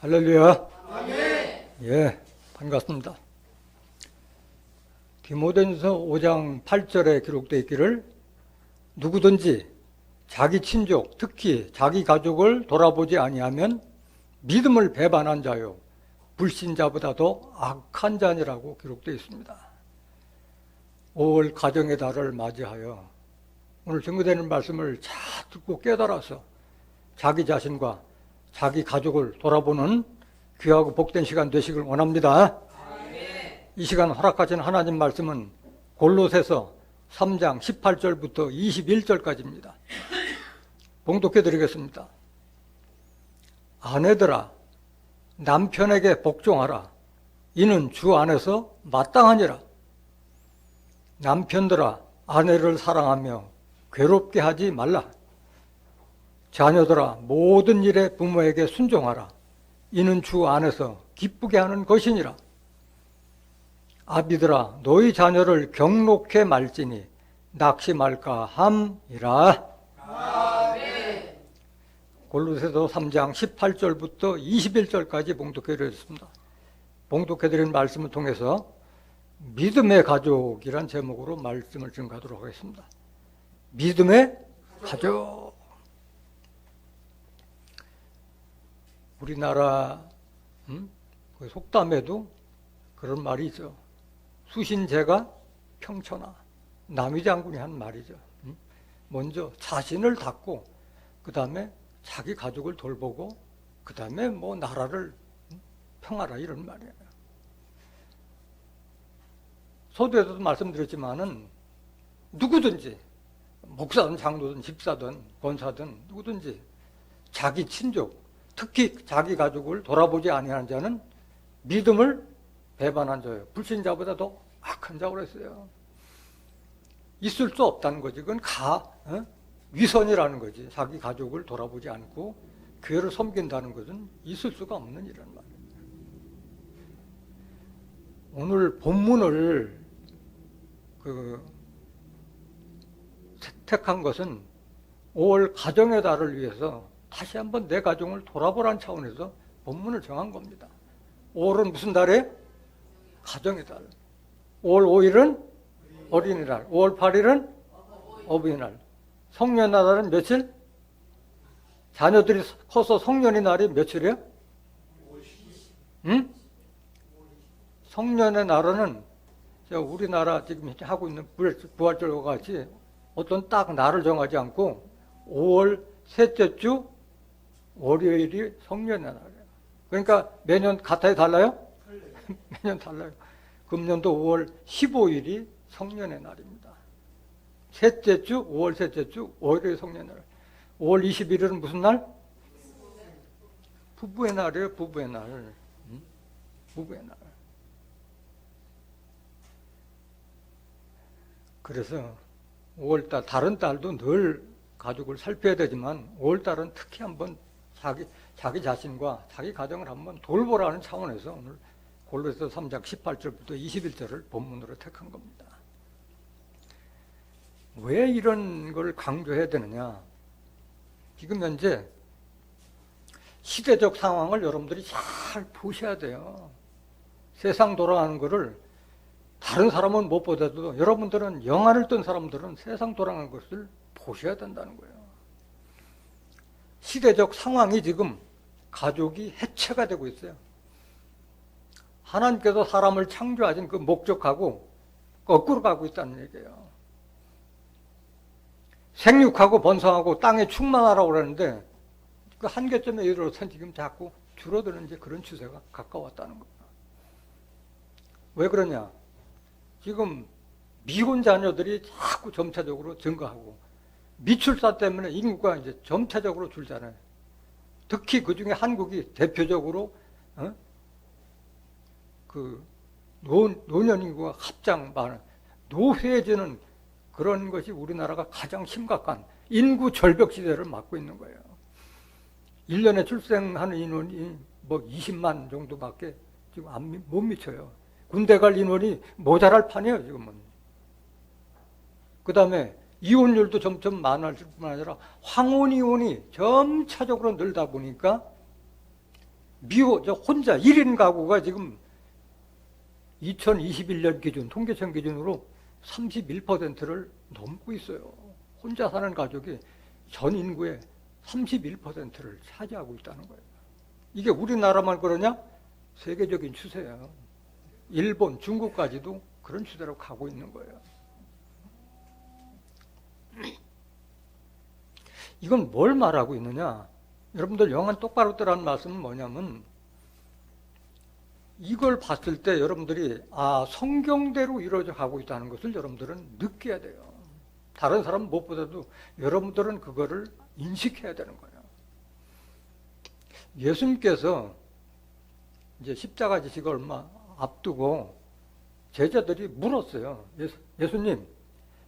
할렐루야. 아멘. 예, 반갑습니다. 디모데전서 5장 8절에 기록되어 있기를 누구든지 자기 친족, 특히 자기 가족을 돌아보지 아니하면 믿음을 배반한 자요 불신자보다도 악한 자니라고 기록되어 있습니다. 5월 가정의 달을 맞이하여 오늘 증거되는 말씀을 잘 듣고 깨달아서 자기 자신과 자기 가족을 돌아보는 귀하고 복된 시간 되시길 원합니다. 아멘. 이 시간 허락하신 하나님 말씀은 골로새서 3장 18절부터 21절까지입니다. 봉독해 드리겠습니다. 아내들아, 남편에게 복종하라. 이는 주 안에서 마땅하니라. 남편들아, 아내를 사랑하며 괴롭게 하지 말라. 자녀들아, 모든 일에 부모에게 순종하라. 이는 주 안에서 기쁘게 하는 것이니라. 아비들아, 너희 자녀를 경록해 말지니 낙심할까 함이라. 아멘. 골로새서 3장 18절부터 21절까지 봉독해 드렸습니다. 봉독해 드린 말씀을 통해서 믿음의 가족이란 제목으로 말씀을 증거하도록 하겠습니다. 믿음의 가족. 우리나라 그 속담에도 그런 말이 있죠. 수신제가 평천하. 남이 장군이 한 말이죠. 먼저 자신을 닦고 그 다음에 자기 가족을 돌보고 그 다음에 뭐 나라를 평하라 이런 말이에요. 서두에서도 말씀드렸지만은 누구든지 목사든 장로든 집사든 권사든 누구든지 자기 친족 특히 자기 가족을 돌아보지 아니하는 자는 믿음을 배반한 자예요. 불신자보다도 악한 자라고 했어요. 있을 수 없다는 거지. 그건 위선이라는 거지. 자기 가족을 돌아보지 않고 교회를 섬긴다는 것은 있을 수가 없는 일이란 말이에요. 오늘 본문을 택한 것은 5월 가정의 달을 위해서 다시 한번 내 가정을 돌아보라는 차원에서 본문을 정한 겁니다. 5월은 무슨 달이에요? 가정의 달. 5월 5일은 어린이날. 5월 8일은 어버이날. 성년의 날은 며칠? 자녀들이 커서 성년의 날이 며칠이에요? 응? 성년의 날은 우리나라 지금 하고 있는 부활절과 같이 어떤 딱 날을 정하지 않고 5월 셋째 주 월요일이 성년의 날이에요. 그러니까 매년 같아요? 달라요? 매년 달라요. 금년도 5월 15일이 성년의 날입니다. 셋째 주, 5월 셋째 주, 월요일 성년의 날. 5월 21일은 무슨 날? 부부의 날이에요. 부부의 날. 부부의 날. 그래서 5월달, 다른 달도 늘 가족을 살펴야 되지만 5월달은 특히 한번 자기 자신과 자기 가정을 한번 돌보라는 차원에서 오늘 골로새서 3장 18절부터 21절을 본문으로 택한 겁니다. 왜 이런 걸 강조해야 되느냐? 지금 현재 시대적 상황을 여러분들이 잘 보셔야 돼요. 세상 돌아가는 거를 다른 사람은 못 보더라도 여러분들은 영안을 뜬 사람들은 세상 돌아가는 것을 보셔야 된다는 거예요. 시대적 상황이 지금 가족이 해체가 되고 있어요. 하나님께서 사람을 창조하신 그 목적하고 거꾸로 가고 있다는 얘기예요. 생육하고 번성하고 땅에 충만하라고 그러는데 그 한계점에 이르러서 지금 자꾸 줄어드는 이제 그런 추세가 가까웠다는 거예요. 왜 그러냐? 지금 미혼 자녀들이 자꾸 점차적으로 증가하고 미출산 때문에 인구가 이제 점차적으로 줄잖아요. 특히 그 중에 한국이 대표적으로 노년 인구가 합장 많은 노쇠해지는 그런 것이 우리나라가 가장 심각한 인구 절벽 시대를 맞고 있는 거예요. 1년에 출생하는 인원이 뭐 20만 정도밖에 지금 못 미쳐요. 군대 갈 인원이 모자랄 판이에요, 지금은. 그 다음에 이혼율도 점점 많아질 뿐 아니라 황혼 이혼이 점차적으로 늘다 보니까 혼자 1인 가구가 지금 2021년 기준, 통계청 기준으로 31%를 넘고 있어요. 혼자 사는 가족이 전 인구의 31%를 차지하고 있다는 거예요. 이게 우리나라만 그러냐? 세계적인 추세예요. 일본, 중국까지도 그런 추세로 가고 있는 거예요. 이건 뭘 말하고 있느냐? 여러분들 영안 똑바로 뜨라는 말씀은 뭐냐면, 이걸 봤을 때 여러분들이 성경대로 이루어져 가고 있다는 것을 여러분들은 느껴야 돼요. 다른 사람은 무엇보다도 여러분들은 그거를 인식해야 되는 거예요. 예수님께서 이제 십자가 지시가 얼마 앞두고 제자들이 물었어요. 예수님,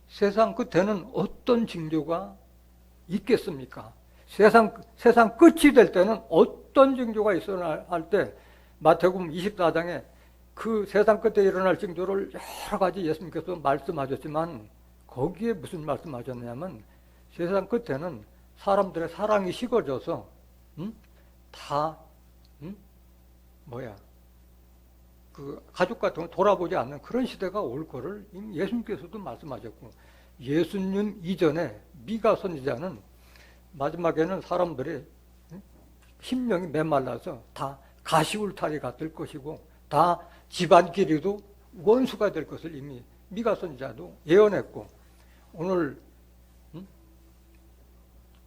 세상 끝에는 어떤 징조가 있겠습니까? 세상 끝이 될 때는 어떤 징조가 있어야 할 때, 마태복음 24장에 그 세상 끝에 일어날 징조를 여러 가지 예수님께서 말씀하셨지만, 거기에 무슨 말씀하셨냐면, 세상 끝에는 사람들의 사랑이 식어져서 그 가족 같은 거 돌아보지 않는 그런 시대가 올 거를 이미 예수님께서도 말씀하셨고, 예수님 이전에 미가 선지자는 마지막에는 사람들이 심령이 메말라서 다 가시울타리가 될 것이고, 다 집안끼리도 원수가 될 것을 이미 미가 선지자도 예언했고, 오늘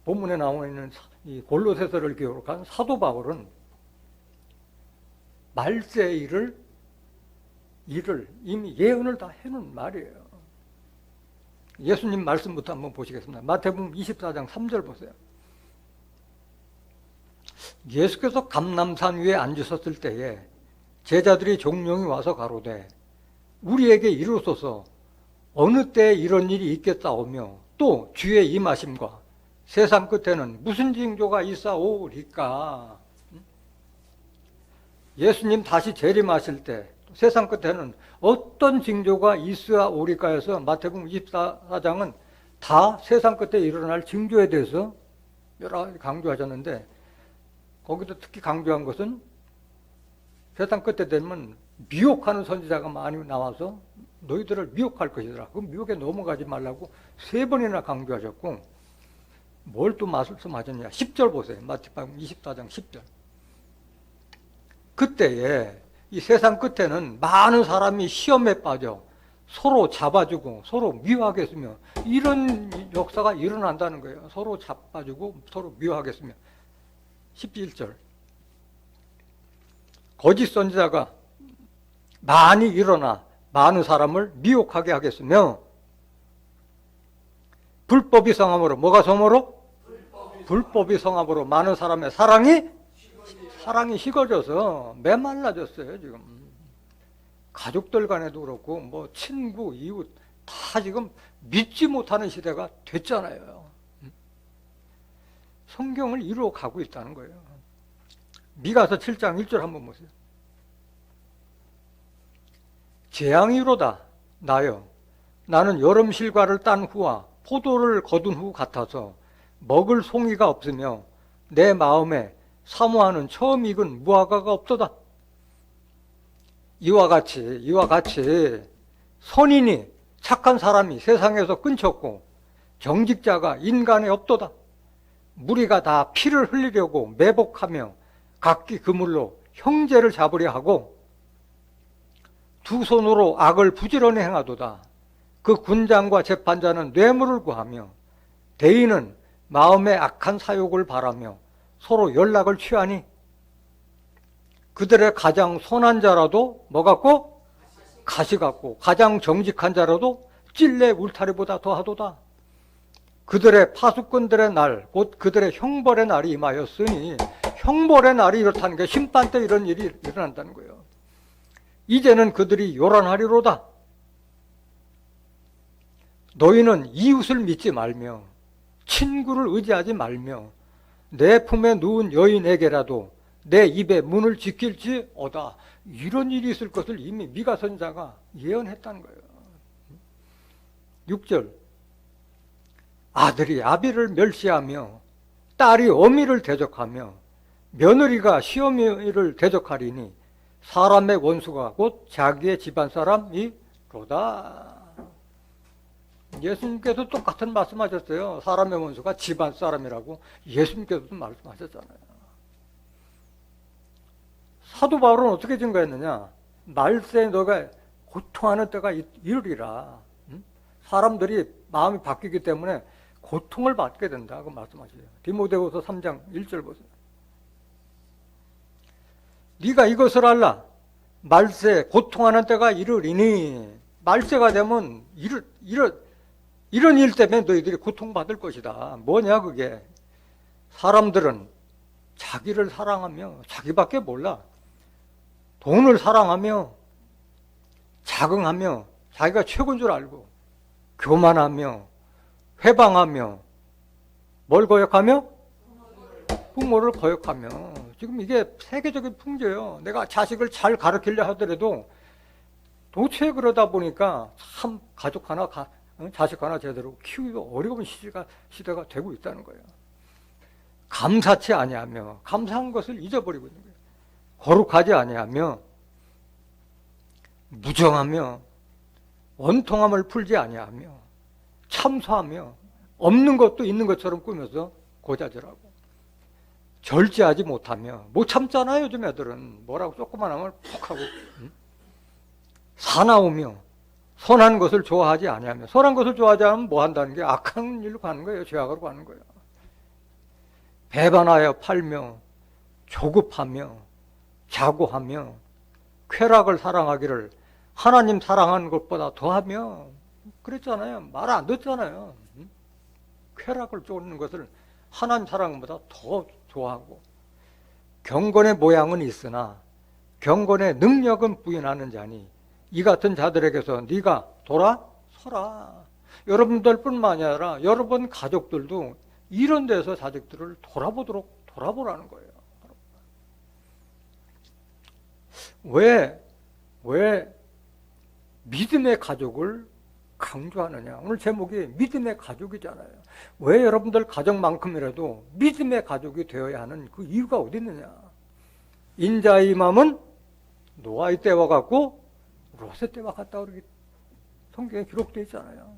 본문에 나와 있는 이 골로새서를 기록한 사도 바울은 말세 일을 이미 예언을 다 해놓은 말이에요. 예수님 말씀부터 한번 보시겠습니다. 마태복음 24장 3절 보세요. 예수께서 감람산 위에 앉으셨을 때에 제자들이 종용이 와서 가로되 우리에게 이루소서 어느 때에 이런 일이 있겠사오며 또 주의 임하심과 세상 끝에는 무슨 징조가 있사오리까. 예수님 다시 재림하실 때 세상 끝에는 어떤 징조가 있사오리까 해서 마태복음 24장은 다 세상 끝에 일어날 징조에 대해서 여러 가지 강조하셨는데, 거기도 특히 강조한 것은 세상 끝에 되면 미혹하는 선지자가 많이 나와서 너희들을 미혹할 것이더라. 그 미혹에 넘어가지 말라고 3번이나 강조하셨고, 뭘 또 말씀하셨냐. 10절 보세요. 마태복음 24장 10절. 그때에 이 세상 끝에는 많은 사람이 시험에 빠져 서로 잡아주고 서로 미워하겠으며, 이런 역사가 일어난다는 거예요. 서로 잡아주고 서로 미워하겠으며. 11절. 거짓 선지자가 많이 일어나 많은 사람을 미혹하게 하겠으며, 불법이 성함으로, 뭐가 성으로? 불법이 성함으로 많은 사람의 사랑이 식어져서 메말라졌어요. 지금 가족들 간에도 그렇고 뭐 친구, 이웃 다 지금 믿지 못하는 시대가 됐잖아요. 성경을 이루어 가고 있다는 거예요. 미가서 7장 1절 한번 보세요. 재앙이로다 나여 나는 여름 실과를 딴 후와 포도를 거둔 후 같아서 먹을 송이가 없으며 내 마음에 사모하는 처음 익은 무화과가 없도다. 이와 같이 선인이 착한 사람이 세상에서 끊쳤고 정직자가 인간에 없도다. 무리가 다 피를 흘리려고 매복하며 각기 그물로 형제를 잡으려 하고 두 손으로 악을 부지런히 행하도다. 그 군장과 재판자는 뇌물을 구하며 대인은 마음의 악한 사욕을 바라며 서로 연락을 취하니 그들의 가장 선한 자라도 뭐 같고? 가시 같고, 가장 정직한 자라도 찔레 울타리보다 더하도다. 그들의 파수꾼들의 날, 곧 그들의 형벌의 날이 임하였으니, 형벌의 날이 이렇다는 게 심판 때 이런 일이 일어난다는 거예요. 이제는 그들이 요란하리로다. 너희는 이웃을 믿지 말며 친구를 의지하지 말며 내 품에 누운 여인에게라도 내 입에 문을 지킬지어다. 이런 일이 있을 것을 이미 미가 선지자가 예언했다는 거예요. 6절. 아들이 아비를 멸시하며 딸이 어미를 대적하며 며느리가 시어미를 대적하리니 사람의 원수가 곧 자기의 집안 사람이로다. 예수님께서 똑같은 말씀하셨어요. 사람의 원수가 집안 사람이라고 예수님께서도 말씀하셨잖아요. 사도 바울은 어떻게 증거했느냐? 말세에 너가 고통하는 때가 이르리라. 사람들이 마음이 바뀌기 때문에 고통을 받게 된다고 말씀하시죠. 디모데후서 3장 1절 보세요. 네가 이것을 알라. 말세 고통하는 때가 이르리니. 말세가 되면 이런 일 때문에 너희들이 고통받을 것이다. 뭐냐 그게. 사람들은 자기를 사랑하며 자기밖에 몰라. 돈을 사랑하며 자긍하며 자기가 최고인 줄 알고 교만하며 회방하며 뭘 거역하며? 부모를 거역하며. 지금 이게 세계적인 풍조예요. 내가 자식을 잘 가르치려 하더라도 도대체 그러다 보니까 참 가족 하나 자식 하나 제대로 키우기 어려운 시대가 되고 있다는 거예요. 감사치 아니하며 감사한 것을 잊어버리고 있는 거예요. 거룩하지 아니하며 무정하며 원통함을 풀지 아니하며 참소하며 없는 것도 있는 것처럼 꾸며서 고자질하고 절제하지 못하며 못 참잖아요. 요즘 애들은 뭐라고 조금만 하면 푹 하고 사나우며 선한 것을 좋아하지 아니하며 선한 것을 좋아하지 않으면 뭐 한다는 게 악한 일로 가는 거예요. 죄악으로 가는 거예요. 배반하여 팔며 조급하며 자고하며 쾌락을 사랑하기를 하나님 사랑하는 것보다 더하며 그랬잖아요. 말 안 듣잖아요. 쾌락을 쫓는 것을 하나님 사랑보다 더 좋아하고 경건의 모양은 있으나 경건의 능력은 부인하는 자니 이 같은 자들에게서 네가 돌아서라. 여러분들뿐만 아니라 여러분 가족들도 이런 데서 자식들을 돌아보라는 거예요. 왜 믿음의 가족을 강조하느냐? 오늘 제목이 믿음의 가족이잖아요. 왜 여러분들 가정만큼이라도 믿음의 가족이 되어야 하는 그 이유가 어디 있느냐? 인자의 맘은 노아의 때와 같고 롯의 때와 같다고 이렇게 성경에 기록되어 있잖아요.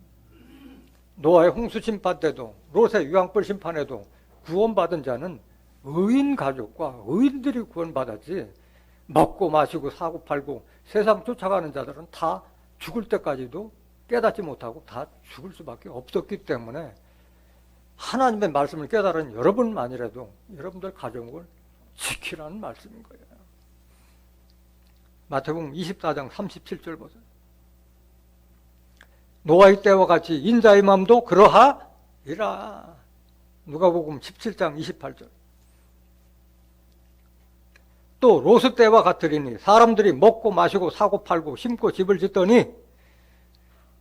노아의 홍수 심판 때도 롯의 유황불 심판에도 구원받은 자는 의인 가족과 의인들이 구원받았지 먹고 마시고 사고 팔고 세상 쫓아가는 자들은 다 죽을 때까지도 깨닫지 못하고 다 죽을 수밖에 없었기 때문에 하나님의 말씀을 깨달은 여러분만이라도 여러분들 가정을 지키라는 말씀인 거예요. 마태복음 24장 37절 보세요. 노아의 때와 같이 인자의 마음도 그러하리라. 누가복음 17장 28절. 또 롯의 때와 같으리니 사람들이 먹고 마시고 사고 팔고 심고 집을 짓더니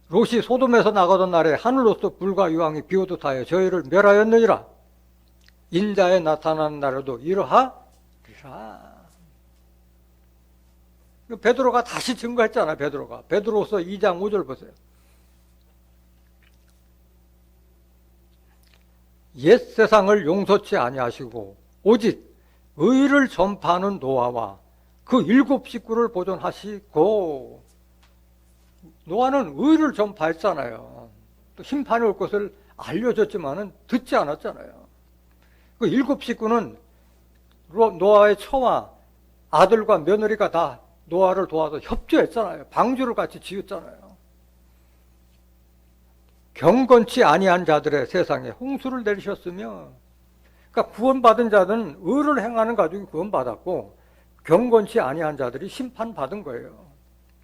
롯이 소돔에서 나가던 날에 하늘로서 불과 유황이 비오듯 하여 저희를 멸하였느니라. 인자에 나타나는 날에도 이러하리라. 베드로가 다시 증거했잖아요. 베드로서 2장 5절 보세요. 옛 세상을 용서치 아니하시고 오직 의를 전파하는 노아와 그 7 식구를 보존하시고. 노아는 의를 전파했잖아요. 또 심판이 올 것을 알려줬지만은 듣지 않았잖아요. 그 7 식구는 노아의 처와 아들과 며느리가 다 노아를 도와서 협조했잖아요. 방주를 같이 지었잖아요. 경건치 아니한 자들의 세상에 홍수를 내리셨으며, 그러니까 구원받은 자들은 의를 행하는 가족이 구원받았고 경건치 아니한 자들이 심판받은 거예요.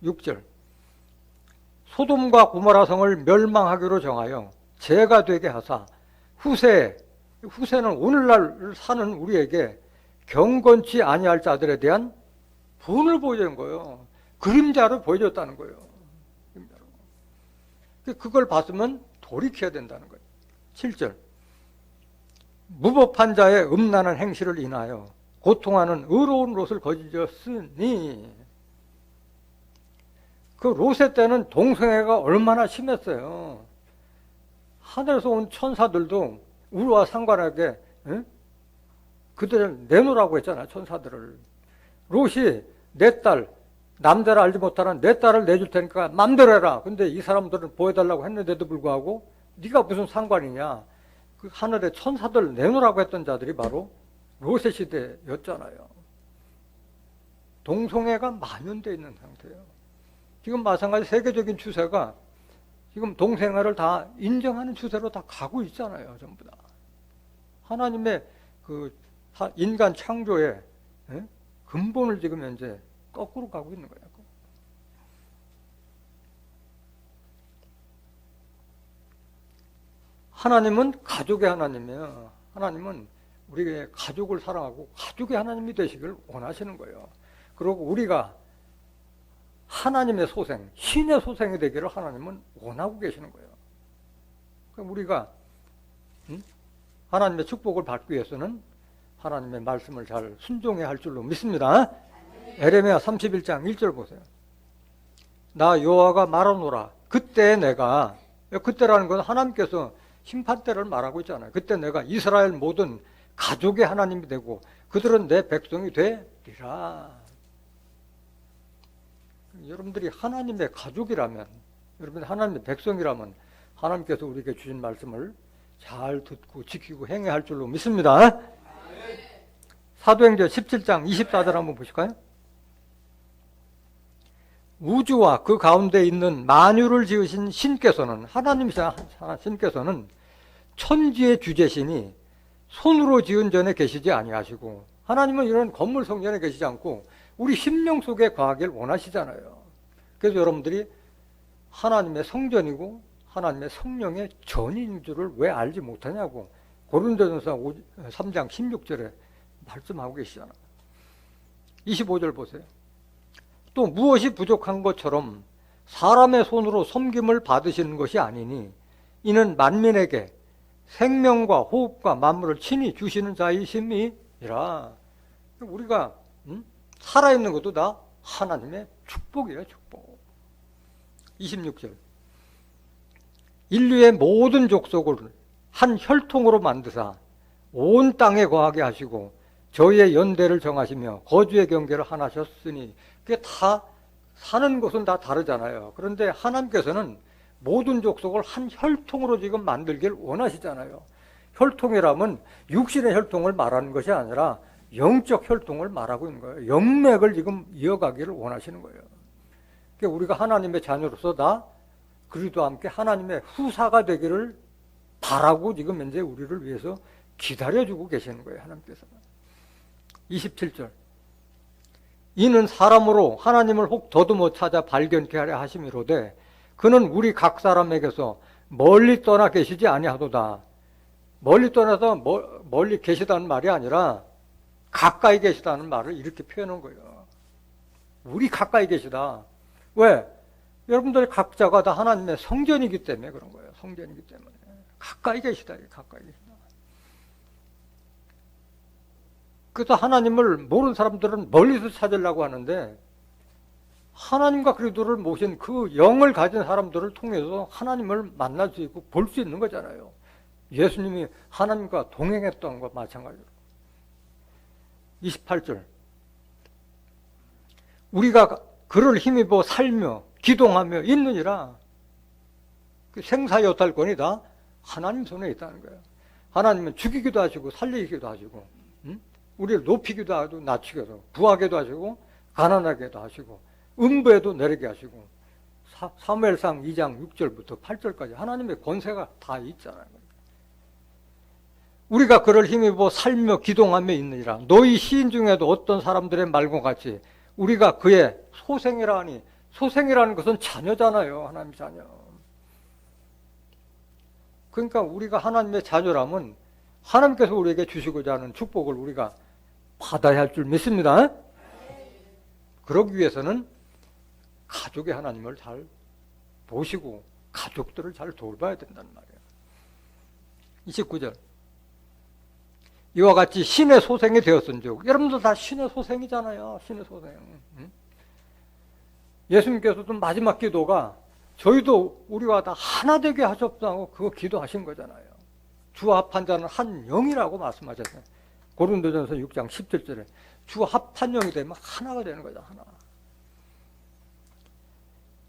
6절. 소돔과 고모라 성을 멸망하기로 정하여 죄가 되게 하사 후세는 오늘날 사는 우리에게 경건치 아니할 자들에 대한 분을 보여준 거예요. 그림자로 보여줬다는 거예요. 그걸 봤으면 돌이켜야 된다는 거예요. 7절. 무법한 자의 음란한 행실을 인하여 고통하는 의로운 롯을 거짓었으니. 그 롯의 때는 동성애가 얼마나 심했어요. 하늘에서 온 천사들도 우리와 상관하게 그들을 내놓으라고 했잖아요. 천사들을. 롯이 내 딸, 남자를 알지 못하는 내 딸을 내줄 테니까 맘대로 해라. 근데 이 사람들은 보여달라고 했는데도 불구하고 네가 무슨 상관이냐. 그 하늘의 천사들 내놓으라고 했던 자들이 바로 롯의 시대였잖아요. 동성애가 만연되어 있는 상태예요. 지금 마찬가지 세계적인 추세가 지금 동성애를 다 인정하는 추세로 다 가고 있잖아요. 전부 다. 하나님의 그 인간 창조의 근본을 지금 현재 거꾸로 가고 있는 거예요. 하나님은 가족의 하나님이에요. 하나님은 우리의 가족을 사랑하고 가족의 하나님이 되시길 원하시는 거예요. 그리고 우리가 하나님의 소생, 신의 소생이 되기를 하나님은 원하고 계시는 거예요. 그럼 우리가 하나님의 축복을 받기 위해서는 하나님의 말씀을 잘 순종해야 할 줄로 믿습니다. 에레미야 31장 1절 보세요. 나 여호와가 말하노라. 그때 내가, 그때라는 건 하나님께서 심판 때를 말하고 있잖아요. 그때 내가 이스라엘 모든 가족의 하나님이 되고 그들은 내 백성이 되리라. 여러분들이 하나님의 가족이라면, 여러분이 하나님의 백성이라면 하나님께서 우리에게 주신 말씀을 잘 듣고 지키고 행해야 할 줄로 믿습니다. 사도행전 17장 24절 한번 보실까요? 우주와 그 가운데 있는 만유를 지으신 신께서는, 하나님이신 신께서는 천지의 주제시니 손으로 지은 전에 계시지 아니하시고, 하나님은 이런 건물 성전에 계시지 않고 우리 심령 속에 거하길 원하시잖아요. 그래서 여러분들이 하나님의 성전이고 하나님의 성령의 전인 줄을 왜 알지 못하냐고 고린도전서 3장 16절에 말씀하고 계시잖아요. 25절 보세요. 또 무엇이 부족한 것처럼 사람의 손으로 섬김을 받으시는 것이 아니니 이는 만민에게 생명과 호흡과 만물을 친히 주시는 자이심이라. 우리가 살아있는 것도 다 하나님의 축복이에요. 축복. 26절. 인류의 모든 족속을 한 혈통으로 만드사 온 땅에 거하게 하시고 저희의 연대를 정하시며 거주의 경계를 하나 하셨으니, 그게 다 사는 곳은 다 다르잖아요. 그런데 하나님께서는 모든 족속을 한 혈통으로 지금 만들길 원하시잖아요. 혈통이라면 육신의 혈통을 말하는 것이 아니라 영적 혈통을 말하고 있는 거예요. 영맥을 지금 이어가기를 원하시는 거예요. 그러니까 우리가 하나님의 자녀로서 다 그리스도와 함께 하나님의 후사가 되기를 바라고 지금 현재 우리를 위해서 기다려주고 계시는 거예요. 하나님께서는. 27절. 이는 사람으로 하나님을 혹 더듬어 찾아 발견케 하려 하심이로되 그는 우리 각 사람에게서 멀리 떠나 계시지 아니하도다. 멀리 떠나서 멀리 계시다는 말이 아니라 가까이 계시다는 말을 이렇게 표현한 거예요. 우리 가까이 계시다. 왜? 여러분들 각자가 다 하나님의 성전이기 때문에 그런 거예요. 성전이기 때문에. 가까이 계시다. 가까이 계시다. 그래서 하나님을 모르는 사람들은 멀리서 찾으려고 하는데 하나님과 그리스도를 모신 그 영을 가진 사람들을 통해서 하나님을 만날 수 있고 볼 수 있는 거잖아요. 예수님이 하나님과 동행했던 것과 마찬가지로. 28절. 우리가 그를 힘입어 살며 기동하며 있느니라. 그 생사여탈권이 다 하나님 손에 있다는 거예요. 하나님은 죽이기도 하시고 살리기도 하시고, 우리를 높이기도 하고 낮추기도 하고, 부하게도 하시고 가난하게도 하시고 음부에도 내리게 하시고, 사무엘상 2장 6절부터 8절까지 하나님의 권세가 다 있잖아요. 우리가 그를 힘입어 살며 기동하며 있느니라. 너희 시인 중에도 어떤 사람들의 말과 같이 우리가 그의 소생이라 하니, 소생이라는 것은 자녀잖아요. 하나님 자녀. 그러니까 우리가 하나님의 자녀라면 하나님께서 우리에게 주시고자 하는 축복을 우리가 받아야 할 줄 믿습니다. 그러기 위해서는 가족의 하나님을 잘 보시고 가족들을 잘 돌봐야 된다는 말이에요. 29절. 이와 같이 신의 소생이 되었은즉, 여러분들 다 신의 소생이잖아요. 신의 소생. 예수님께서도 마지막 기도가 저희도 우리와 다 하나 되게 하셨다고 그거 기도하신 거잖아요. 주와 합한 자는 한 영이라고 말씀하셨어요. 고린도전서 6장 17절에 주 합한영이 되면 하나가 되는 거죠. 하나.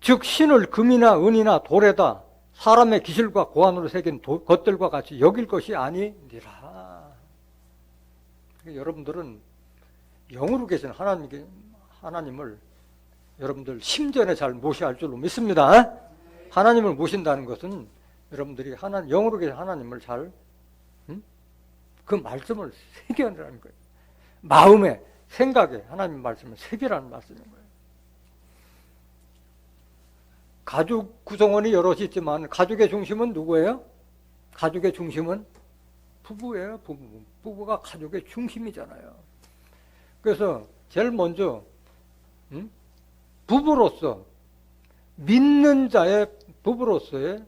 즉 신을 금이나 은이나 돌에다 사람의 기술과 고안으로 새긴 것들과 같이 여길 것이 아니니라. 여러분들은 영으로 계신 하나님을 여러분들 심전에 잘 모셔야 할 줄로 믿습니다. 하나님을 모신다는 것은 여러분들이 영으로 계신 하나님을 잘 그 말씀을 새겨내라는 거예요. 마음에, 생각에 하나님 말씀을 새기라는 말씀인 거예요. 가족 구성원이 여럿이 있지만 가족의 중심은 누구예요? 가족의 중심은 부부예요. 부부가 가족의 중심이잖아요. 그래서 제일 먼저 부부로서 믿는 자의 부부로서의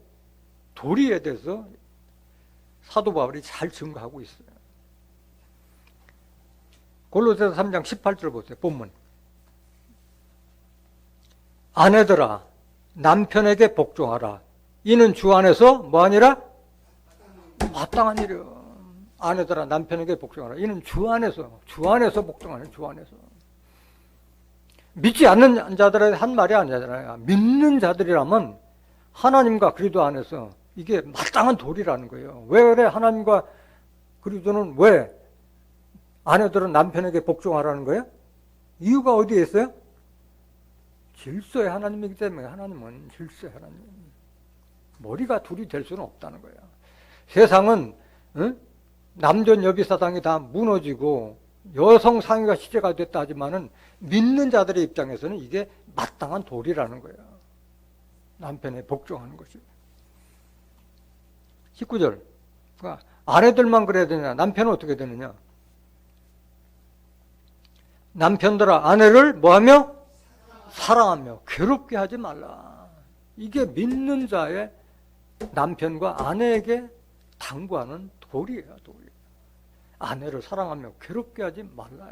도리에 대해서 사도 바울이 잘 증거하고 있어요. 골로새서 3장 18절 보세요. 본문. 아내들아 남편에게 복종하라. 이는 주 안에서 뭐하니라? 마땅한 일이요. 아내들아 남편에게 복종하라. 이는 주 안에서 복종하는 주 안에서. 믿지 않는 자들의 한 말이 아니잖아요. 믿는 자들이라면 하나님과 그리스도 안에서 이게 마땅한 도리라는 거예요. 왜 그래? 하나님과 그리스도는 왜 아내들은 남편에게 복종하라는 거예요? 이유가 어디에 있어요? 질서의 하나님이기 때문에. 하나님은 질서의 하나님. 머리가 둘이 될 수는 없다는 거예요. 세상은 남전 여비사상이 다 무너지고 여성 상위가 시제가 됐다 하지만은 믿는 자들의 입장에서는 이게 마땅한 도리라는 거예요. 남편에 복종하는 것이. 19절. 그러니까 아내들만 그래야 되냐? 남편은 어떻게 되느냐? 남편들아 아내를 뭐하며? 사랑하며 괴롭게 하지 말라. 이게 믿는 자의 남편과 아내에게 당부하는 도리예요. 도리. 아내를 사랑하며 괴롭게 하지 말라.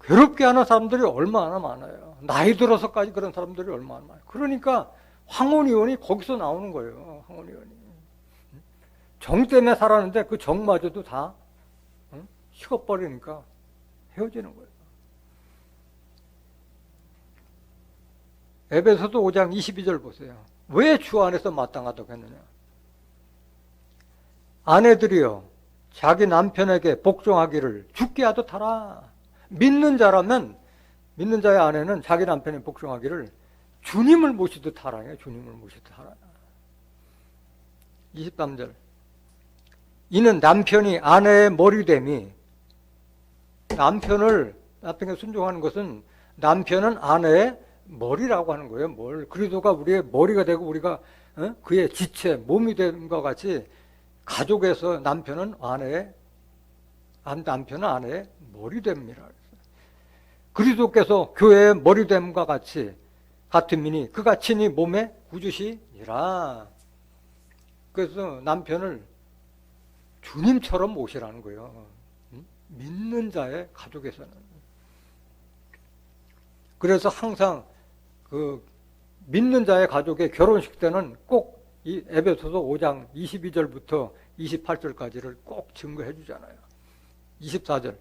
괴롭게 하는 사람들이 얼마나 많아요. 나이 들어서까지 그런 사람들이 얼마나 많아요. 그러니까 황혼이혼이 거기서 나오는 거예요. 황혼이혼이. 정 때문에 살았는데 그 정마저도 다 식어버리니까 헤어지는 거예요. 에베소서 5장 22절 보세요. 왜 주 안에서 마땅하다고 했느냐? 아내들이여 자기 남편에게 복종하기를 주께 하듯 하라. 믿는 자라면 믿는 자의 아내는 자기 남편에 복종하기를 주님을 모시듯 하라. 주님을 모시듯 하라. 23절. 이는 남편이 아내의 머리됨이, 남편에 순종하는 것은 남편은 아내의 머리라고 하는 거예요. 그리스도가 우리의 머리가 되고 우리가 그의 지체, 몸이 된 것 같이 가족에서 남편은 아내의 머리됨이라. 그리스도께서 교회의 머리됨과 같은 민이 그가 친히 몸의 구주시니라. 그래서 남편을 주님처럼 모시라는 거예요. 믿는 자의 가족에서는. 그래서 항상 그 믿는 자의 가족의 결혼식 때는 꼭 이 에베소서 5장 22절부터 28절까지를 꼭 증거해 주잖아요. 24절.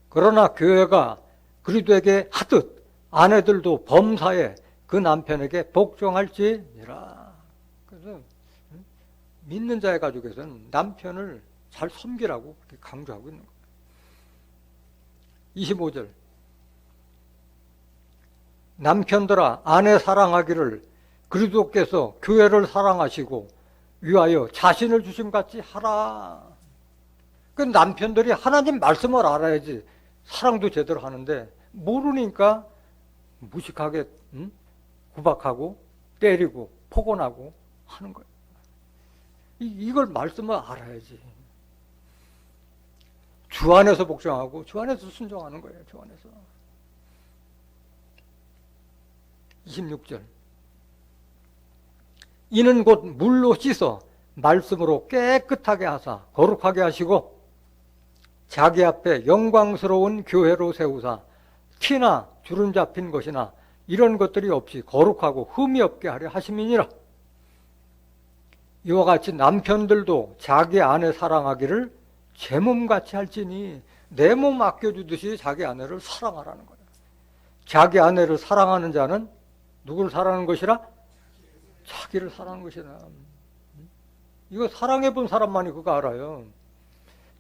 그러나 교회가 그리스도에게 하듯 아내들도 범사에 그 남편에게 복종할지니라. 그래서 믿는 자의 가족에서는 남편을 잘 섬기라고 강조하고 있는 거예요. 25절. 남편들아 아내 사랑하기를 그리스도께서 교회를 사랑하시고 위하여 자신을 주심같이 하라. 그 남편들이 하나님 말씀을 알아야지 사랑도 제대로 하는데 모르니까 무식하게 구박하고 때리고 폭언하고 하는 거예요. 이걸 말씀을 알아야지. 주 안에서 복종하고 주 안에서 순종하는 거예요. 주 안에서. 26절. 이는 곧 물로 씻어 말씀으로 깨끗하게 하사 거룩하게 하시고 자기 앞에 영광스러운 교회로 세우사 티나 주름 잡힌 것이나 이런 것들이 없이 거룩하고 흠이 없게 하려 하심이니라. 이와 같이 남편들도 자기 아내 사랑하기를 제 몸같이 할지니, 내 몸 아껴주듯이 자기 아내를 사랑하라는 거예요. 자기 아내를 사랑하는 자는 누구를 사랑하는 것이라? 자기를 사랑하는 것이라. 이거 사랑해본 사람만이 그거 알아요.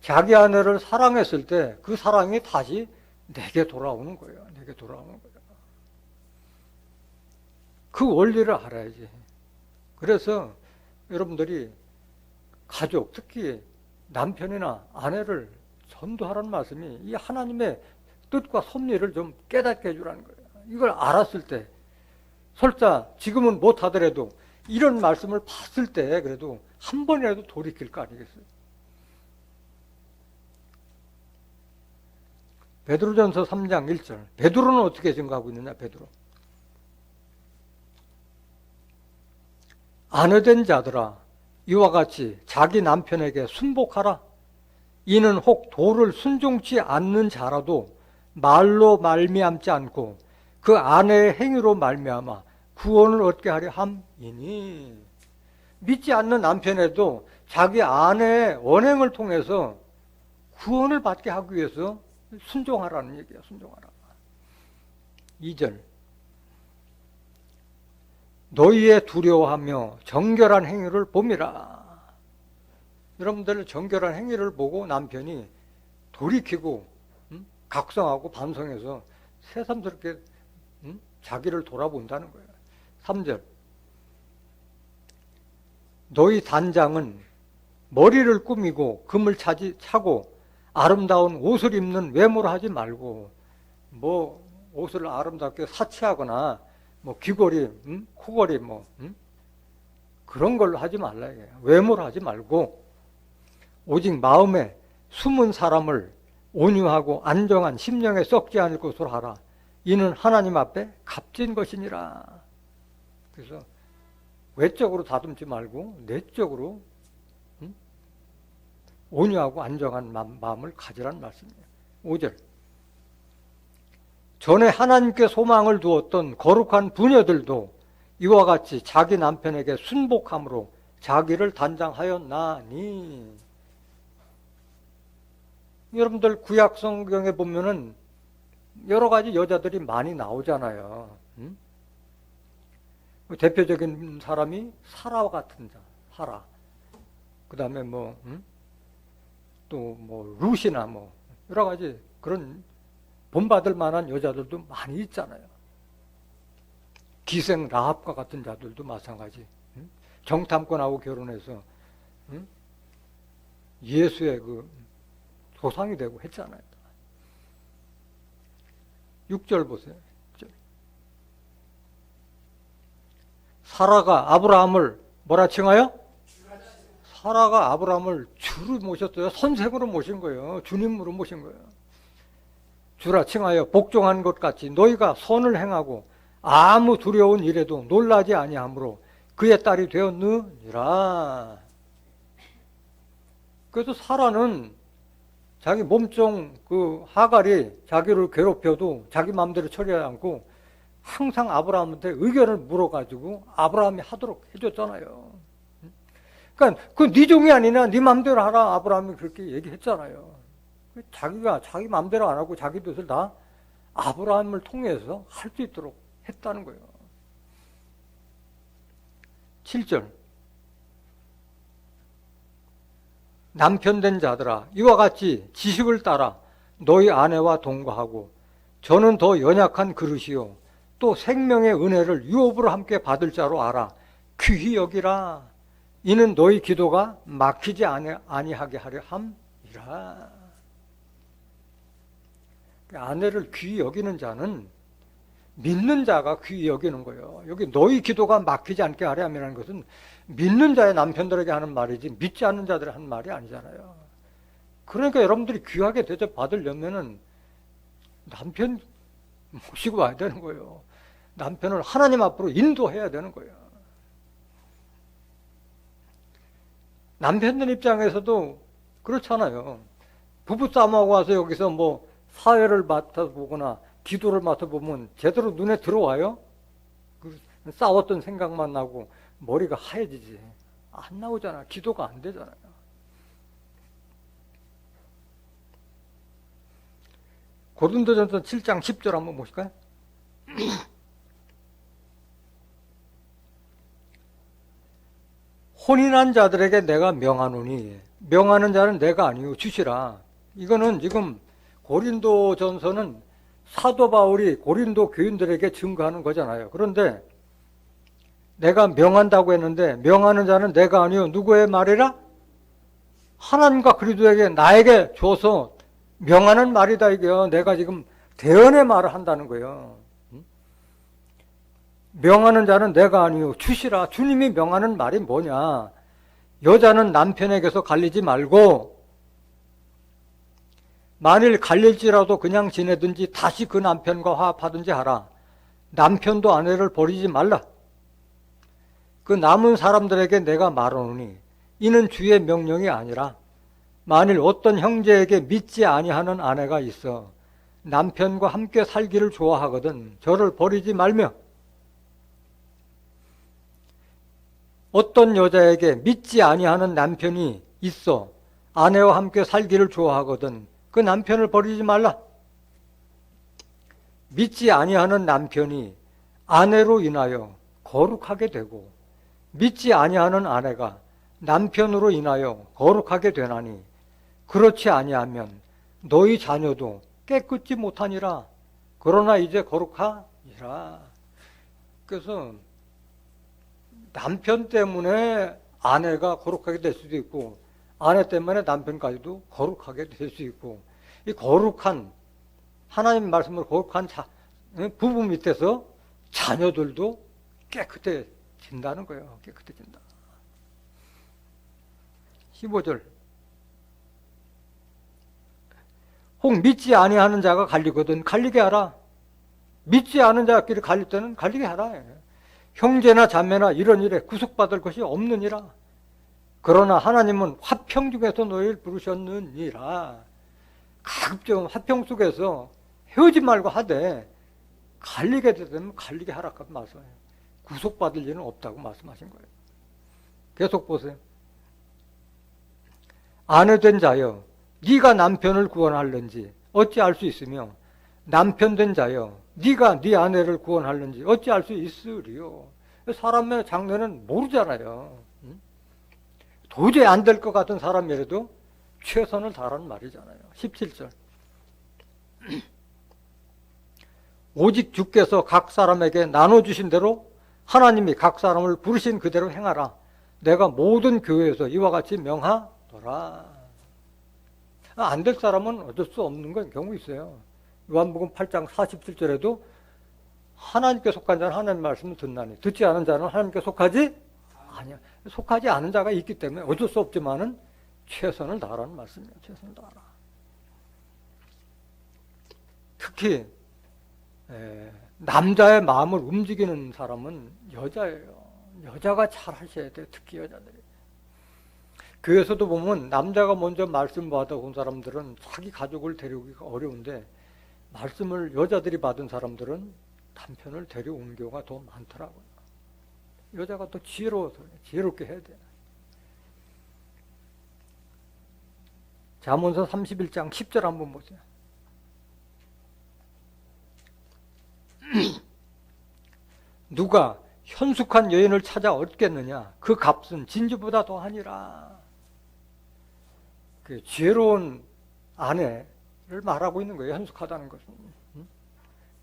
자기 아내를 사랑했을 때 그 사랑이 다시 내게 돌아오는 거예요. 내게 돌아오는 거예요. 그 원리를 알아야지. 그래서 여러분들이 가족, 특히 남편이나 아내를 전도하라는 말씀이 이 하나님의 뜻과 섭리를 좀 깨닫게 해주라는 거예요. 이걸 알았을 때, 설사 지금은 못하더라도 이런 말씀을 봤을 때 그래도 한 번이라도 돌이킬 거 아니겠어요? 베드로전서 3장 1절. 베드로는 어떻게 증거하고 있느냐? 베드로. 아내된 자들아, 이와 같이 자기 남편에게 순복하라. 이는 혹 도를 순종치 않는 자라도 말로 말미암지 않고 그 아내의 행위로 말미암아 구원을 얻게 하려 함이니. 믿지 않는 남편에도 자기 아내의 언행을 통해서 구원을 받게 하기 위해서 순종하라는 얘기야. 순종하라. 2절. 너희의 두려워하며 정결한 행위를 봄이라. 여러분들 정결한 행위를 보고 남편이 돌이키고 각성하고 반성해서 새삼스럽게 자기를 돌아본다는 거예요. 3절. 너희 단장은 머리를 꾸미고 금을 차고 아름다운 옷을 입는 외모를 하지 말고, 뭐 옷을 아름답게 사치하거나 뭐 귀걸이, 코걸이 그런 걸로 하지 말라 이거예요. 외모를 하지 말고 오직 마음에 숨은 사람을 온유하고 안정한 심령에 썩지 않을 것으로 하라. 이는 하나님 앞에 값진 것이니라. 그래서 외적으로 다듬지 말고 내적으로 온유하고 안정한 마음을 가지라는 말씀이에요. 5절. 전에 하나님께 소망을 두었던 거룩한 부녀들도 이와 같이 자기 남편에게 순복함으로 자기를 단장하였나니. 여러분들 구약 성경에 보면은 여러 가지 여자들이 많이 나오잖아요. 대표적인 사람이 사라와 같은 자, 사라. 그 다음에 또 룻이나 여러 가지 그런 본받을 만한 여자들도 많이 있잖아요. 기생 라합과 같은 자들도 마찬가지. 정탐꾼하고 결혼해서 예수의 그 조상이 되고 했잖아요. 6절 보세요. 6절. 사라가 아브라함을 뭐라 칭하여? 사라가 아브라함을 주로 모셨어요. 선생으로 모신 거예요. 주님으로 모신 거예요. 주라 칭하여 복종한 것 같이 너희가 선을 행하고 아무 두려운 일에도 놀라지 아니하므로 그의 딸이 되었느니라. 그래서 사라는 자기 몸종 그 하갈이 자기를 괴롭혀도 자기 마음대로 처리하지 않고 항상 아브라함한테 의견을 물어가지고 아브라함이 하도록 해줬잖아요. 그러니까 그 네 종이 아니냐, 네 마음대로 하라, 아브라함이 그렇게 얘기했잖아요. 자기가 자기 마음대로 안 하고 자기 뜻을 다 아브라함을 통해서 할 수 있도록 했다는 거예요. 7절. 남편 된 자들아, 이와 같이 지식을 따라 너희 아내와 동거하고 저는 더 연약한 그릇이요 또 생명의 은혜를 유업으로 함께 받을 자로 알아 귀히 여기라. 이는 너희 기도가 막히지 아니하게 하려 함이라. 아내를 귀히 여기는 자는 믿는 자가 귀히 여기는 거예요. 여기 너희 기도가 막히지 않게 하려 함이라는 것은 믿는 자의 남편들에게 하는 말이지 믿지 않는 자들이 하는 말이 아니잖아요. 그러니까 여러분들이 귀하게 대접받으려면은 남편 모시고 와야 되는 거예요. 남편을 하나님 앞으로 인도해야 되는 거예요. 남편들 입장에서도 그렇잖아요. 부부싸움하고 와서 여기서 사회를 맡아보거나 기도를 맡아보면 제대로 눈에 들어와요? 싸웠던 생각만 나고 머리가 하얘지지. 안 나오잖아. 기도가 안 되잖아요. 고린도전서 7장 10절 한번 보실까요? 혼인한 자들에게 내가 명하노니 명하는 자는 내가 아니요 주시라. 이거는 지금 고린도전서는 사도 바울이 고린도 교인들에게 증거하는 거잖아요. 그런데 내가 명한다고 했는데 명하는 자는 내가 아니요 누구의 말이라? 하나님과 그리스도에게 나에게 줘서 명하는 말이다 이게요. 내가 지금 대언의 말을 한다는 거예요. 명하는 자는 내가 아니요 주시라. 주님이 명하는 말이 뭐냐? 여자는 남편에게서 갈리지 말고 만일 갈릴지라도 그냥 지내든지 다시 그 남편과 화합하든지 하라. 남편도 아내를 버리지 말라. 그 남은 사람들에게 내가 말하노니 이는 주의 명령이 아니라 만일 어떤 형제에게 믿지 아니하는 아내가 있어 남편과 함께 살기를 좋아하거든 저를 버리지 말며 어떤 여자에게 믿지 아니하는 남편이 있어 아내와 함께 살기를 좋아하거든 그 남편을 버리지 말라. 믿지 아니하는 남편이 아내로 인하여 거룩하게 되고 믿지 아니하는 아내가 남편으로 인하여 거룩하게 되나니 그렇지 아니하면 너희 자녀도 깨끗지 못하니라. 그러나 이제 거룩하니라. 그래서 남편 때문에 아내가 거룩하게 될 수도 있고 아내 때문에 남편까지도 거룩하게 될 수 있고 이 거룩한 하나님 말씀으로 거룩한 부부 밑에서 자녀들도 깨끗해진다는 거예요. 깨끗해진다. 15절 혹 믿지 아니하는 자가 갈리거든 갈리게 하라. 믿지 않은 자끼리 갈릴 때는 갈리게 하라. 형제나 자매나 이런 일에 구속받을 것이 없느니라. 그러나 하나님은 화평 중에서 너희를 부르셨느니라. 가급적 화평 속에서 헤어지 말고 하되 갈리게 되면 갈리게 하라고 말씀해요. 구속받을 일은 없다고 말씀하신 거예요. 계속 보세요. 아내 된 자여 네가 남편을 구원할는지 어찌 알 수 있으며 남편 된 자여 네가 네 아내를 구원할는지 어찌 알 수 있으리요. 사람의 장래는 모르잖아요. 도저히 안 될 것 같은 사람이라도 최선을 다하라는 말이잖아요. 17절 오직 주께서 각 사람에게 나눠주신 대로 하나님이 각 사람을 부르신 그대로 행하라. 내가 모든 교회에서 이와 같이 명하더라. 안 될 사람은 어쩔 수 없는 경우 있어요. 요한복음 8장 47절에도 하나님께 속한 자는 하나님 말씀을 듣나니 듣지 않은 자는 하나님께 속하지 아니야. 속하지 않은 자가 있기 때문에 어쩔 수 없지만은 최선을 다하라는 말씀이에요. 최선을 다하라. 특히 남자의 마음을 움직이는 사람은 여자예요. 여자가 잘 하셔야 돼요. 특히 여자들이. 교회에서도 보면 남자가 먼저 말씀 받아온 사람들은 자기 가족을 데려오기가 어려운데 말씀을 여자들이 받은 사람들은 남편을 데려오는 경우가 더 많더라고요. 여자가 더 지혜로워서 지혜롭게 해야 돼요. 잠언서 31장 10절 한번 보세요. 누가 현숙한 여인을 찾아 얻겠느냐? 그 값은 진주보다 더하니라. 그 지혜로운 아내를 말하고 있는 거예요. 현숙하다는 것은.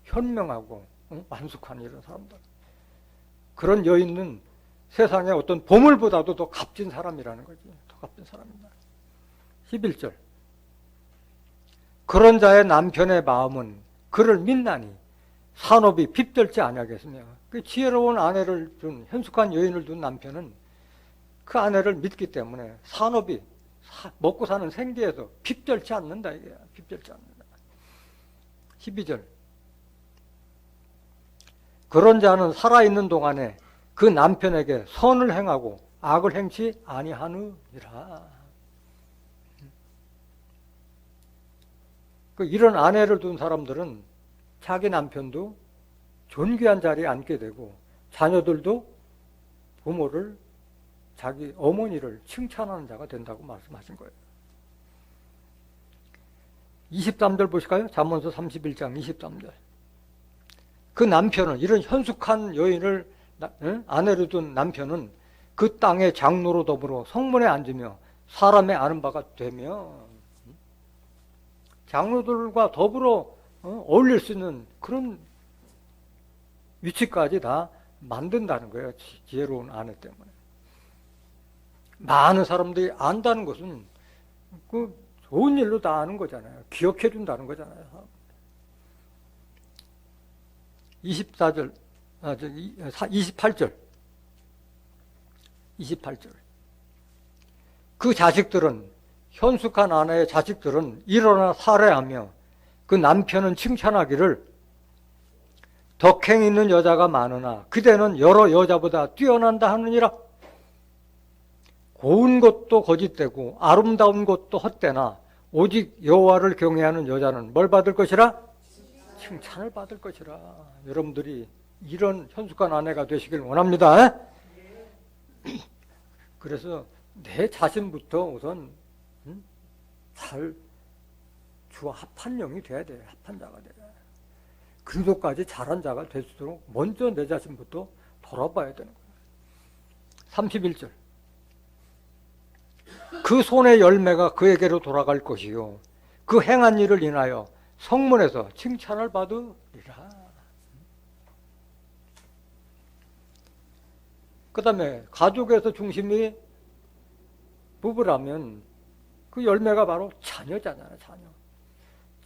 현명하고 만숙한 이런 사람들. 그런 여인은 세상에 어떤 보물보다도 더 값진 사람이라는 거지. 더 값진 사람이다. 11절 그런 자의 남편의 마음은 그를 믿나니 산업이 핍절지 아니하겠으며 그 지혜로운 아내를 둔 현숙한 여인을 둔 남편은 그 아내를 믿기 때문에 산업이 먹고 사는 생계에서 핍절치 않는다. 이게 핍절치 않는다. 12절 그런 자는 살아있는 동안에 그 남편에게 선을 행하고 악을 행치 아니하느니라. 이런 아내를 둔 사람들은 자기 남편도 존귀한 자리에 앉게 되고 자녀들도 부모를 자기 어머니를 칭찬하는 자가 된다고 말씀하신 거예요. 23절 보실까요? 잠언서 31장 23절. 그 남편은, 이런 현숙한 여인을 아내로 둔 남편은 그 땅의 장로로 더불어 성문에 앉으며 사람의 아는 바가 되며, 장로들과 더불어 어울릴 수 있는 그런 위치까지 다 만든다는 거예요. 지혜로운 아내 때문에. 많은 사람들이 안다는 것은 그 좋은 일로 다 아는 거잖아요. 기억해 준다는 거잖아요. 28절. 그 자식들은, 현숙한 아내의 자식들은 일어나 살해하며 그 남편은 칭찬하기를 덕행 있는 여자가 많으나 그대는 여러 여자보다 뛰어난다 하느니라. 고운 것도 거짓되고 아름다운 것도 헛되나 오직 여호와를 경외하는 여자는 뭘 받을 것이라? 칭찬을 받을 것이라. 여러분들이 이런 현숙한 아내가 되시길 원합니다. 그래서 내 자신부터 우선 잘 주와 합한 영이 돼야 돼. 합한 자가 돼야 돼. 그 정도까지 잘한 자가 될 수 있도록 먼저 내 자신부터 돌아봐야 되는 거예요. 31절. 그 손의 열매가 그에게로 돌아갈 것이요 그 행한 일을 인하여 성문에서 칭찬을 받으리라. 그 다음에 가족에서 중심이 부부라면 그 열매가 바로 자녀잖아요.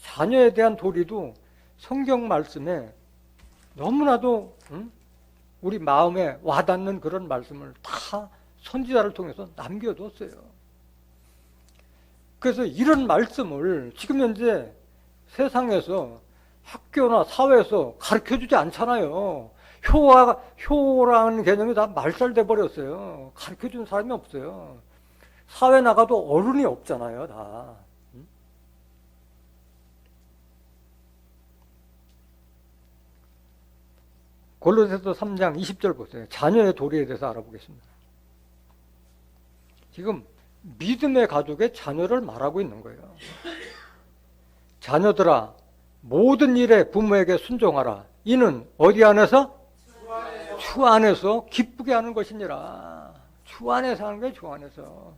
자녀에 대한 도리도 성경 말씀에 너무나도 우리 마음에 와닿는 그런 말씀을 다 선지자를 통해서 남겨뒀어요. 그래서 이런 말씀을 지금 현재 세상에서 학교나 사회에서 가르쳐주지 않잖아요. 효라는 개념이 다 말살돼 버렸어요. 가르쳐주는 사람이 없어요. 사회 나가도 어른이 없잖아요, 다. 골로새서 3장 20절 보세요. 자녀의 도리에 대해서 알아보겠습니다. 지금 믿음의 가족의 자녀를 말하고 있는 거예요. 자녀들아, 모든 일에 부모에게 순종하라. 이는 어디 안에서? 주 안에서 기쁘게 하는 것이니라. 주 안에서 하는 거예요, 주 안에서.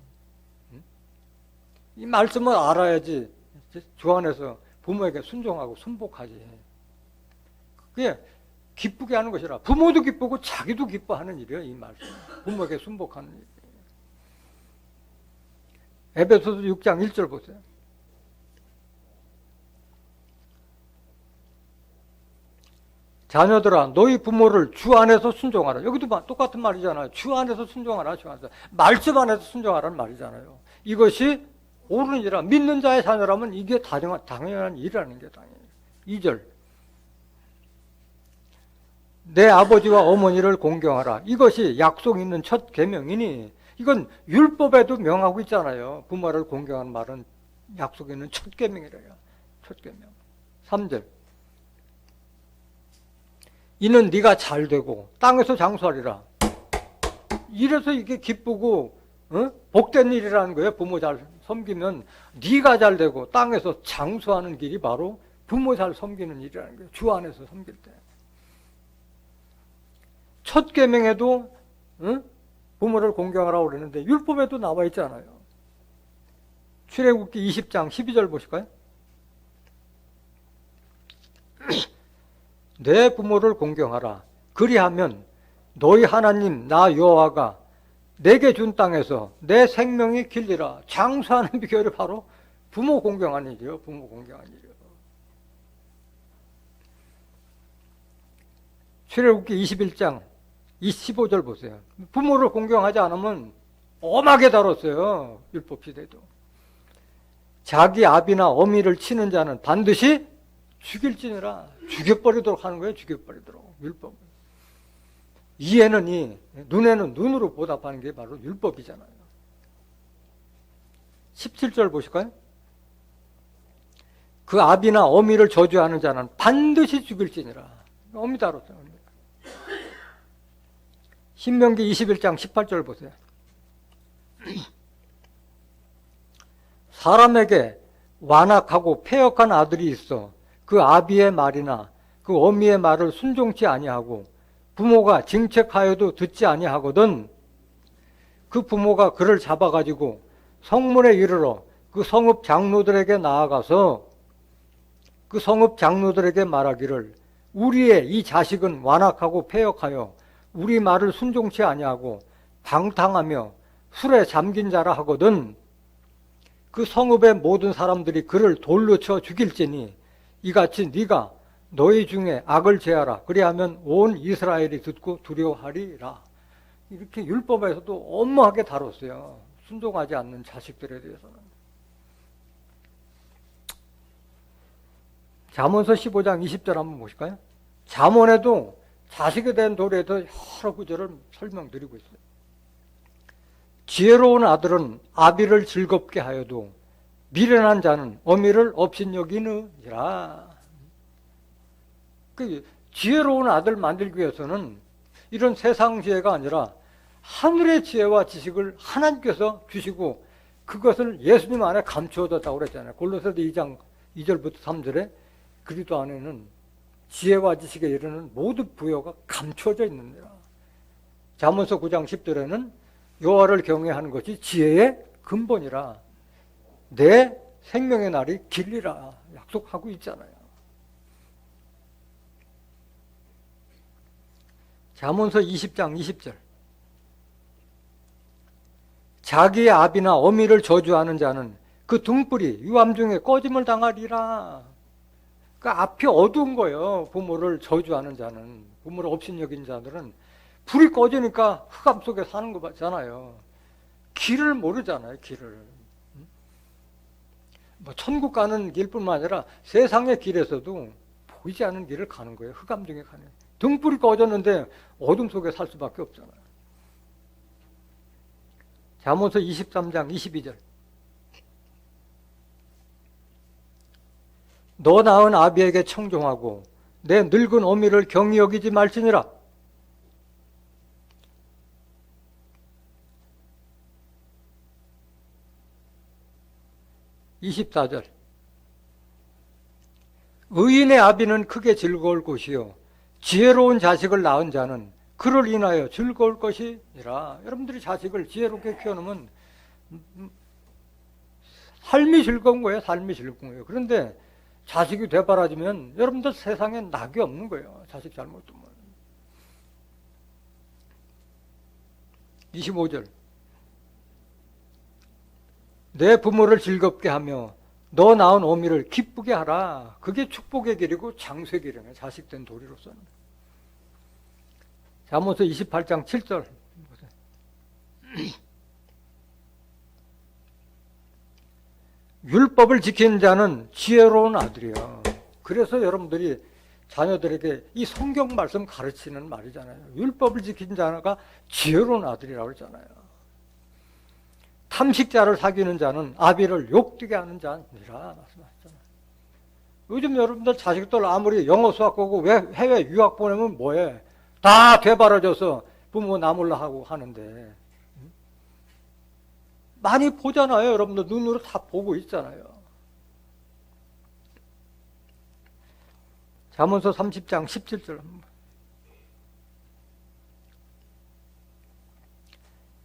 이 말씀을 알아야지 주 안에서 부모에게 순종하고 순복하지. 그게 기쁘게 하는 것이라. 부모도 기쁘고 자기도 기뻐하는 일이에요, 이 말씀. 부모에게 순복하는 일. 에베소서 6장 1절 보세요. 자녀들아, 너희 부모를 주 안에서 순종하라. 여기도 똑같은 말이잖아요. 주 안에서 순종하라. 주 안에서. 말씀 안에서 순종하라는 말이잖아요. 이것이 옳은 일이라. 믿는 자의 자녀라면 이게 당연한 일이라는 게 당연해요. 2절. 내 아버지와 어머니를 공경하라. 이것이 약속 있는 첫 계명이니 이건 율법에도 명하고 있잖아요. 부모를 공경하는 말은 약속 있는 첫 계명이래요. 첫 계명. 3절. 이는 네가 잘 되고 땅에서 장수하리라. 이래서 이게 기쁘고 복된 일이라는 거예요. 부모 잘 섬기면 네가 잘 되고 땅에서 장수하는 길이 바로 부모 잘 섬기는 일이라는 거예요. 주 안에서 섬길 때. 첫 계명에도 부모를 공경하라고 그랬는데 율법에도 나와 있잖아요. 출애굽기 20장 12절 보실까요? 내 부모를 공경하라. 그리하면 너희 하나님 나 여호와가 내게 준 땅에서 내 생명이 길리라. 장수하는 비결이 바로 부모 공경하는 일이에요. 부모 공경하는 일이에요. 출애굽기 21장 15절 보세요. 부모를 공경하지 않으면 엄하게 다뤘어요. 율법 시대도. 자기 아비나 어미를 치는 자는 반드시 죽일지니라. 죽여버리도록 하는 거예요. 죽여버리도록. 율법. 이에는 이, 눈에는 눈으로 보답하는 게 바로 율법이잖아요. 17절 보실까요? 그 아비나 어미를 저주하는 자는 반드시 죽일지니라. 어미 다뤘어요. 신명기 21장 18절 보세요. 사람에게 완악하고 패역한 아들이 있어 그 아비의 말이나 그 어미의 말을 순종치 아니하고 부모가 징책하여도 듣지 아니하거든 그 부모가 그를 잡아가지고 성문에 이르러 그 성읍 장로들에게 나아가서 그 성읍 장로들에게 말하기를 우리의 이 자식은 완악하고 패역하여 우리 말을 순종치 아니하고 방탕하며 술에 잠긴 자라 하거든 그 성읍의 모든 사람들이 그를 돌로 쳐 죽일지니 이같이 네가 너희 중에 악을 제하라 그리하면 온 이스라엘이 듣고 두려워하리라. 이렇게 율법에서도 엄하게 다뤘어요. 순종하지 않는 자식들에 대해서는. 잠언서 15장 20절 한번 보실까요? 잠언에도 자식에 대한 도리에 대해서 여러 구절을 설명드리고 있어요. 지혜로운 아들은 아비를 즐겁게 하여도 미련한 자는 어미를 업신여기느니라. 그 지혜로운 아들 만들기 위해서는 이런 세상 지혜가 아니라 하늘의 지혜와 지식을 하나님께서 주시고 그것을 예수님 안에 감추어졌다고 그랬잖아요. 골로새서 2장 2절부터 3절에 그리스도 안에는 지혜와 지식에 이르는 모든 부여가 감추어져 있느니라. 잠언서 9장 10절에는 여호와를 경외하는 것이 지혜의 근본이라 내 생명의 날이 길리라 약속하고 있잖아요. 잠언서 20장 20절 자기의 아비나 어미를 저주하는 자는 그 등불이 유암 중에 꺼짐을 당하리라. 그 앞이 어두운 거예요. 부모를 저주하는 자는, 부모를 업신여긴 자들은 불이 꺼지니까 흑암 속에 사는 거 같잖아요. 길을 모르잖아요. 길을. 뭐 천국 가는 길뿐만 아니라 세상의 길에서도 보이지 않는 길을 가는 거예요. 흑암 중에 가는. 등불이 꺼졌는데 어둠 속에 살 수밖에 없잖아요. 잠언서 23장 22절 너 낳은 아비에게 청종하고 내 늙은 어미를 경히 여기지 말지니라. 24절 의인의 아비는 크게 즐거울 것이요 지혜로운 자식을 낳은 자는 그를 인하여 즐거울 것이니라. 여러분들이 자식을 지혜롭게 키워놓으면 삶이 즐거운 거예요. 삶이 즐거운 거예요. 그런데 자식이 되바라지면 여러분들 세상에 낙이 없는 거예요. 자식 잘못 두면. 25절 내 부모를 즐겁게 하며 너 낳은 어미를 기쁘게 하라. 그게 축복의 길이고 장수의 길이에요. 자식된 도리로서는. 잠언서 28장 7절 율법을 지키는 자는 지혜로운 아들이에요. 그래서 여러분들이 자녀들에게 이 성경 말씀 가르치는 말이잖아요. 율법을 지키는 자가 지혜로운 아들이라고 그러잖아요. 탐식자를 사귀는 자는 아비를 욕되게 하는 자니라 말씀하셨잖아요. 요즘 여러분들 자식들 아무리 영어 수학 보고 왜 해외 유학 보내면 뭐해? 다 되바라져서 부모 나몰라 하고 하는데 많이 보잖아요. 여러분들 눈으로 다 보고 있잖아요. 잠언서 30장 17절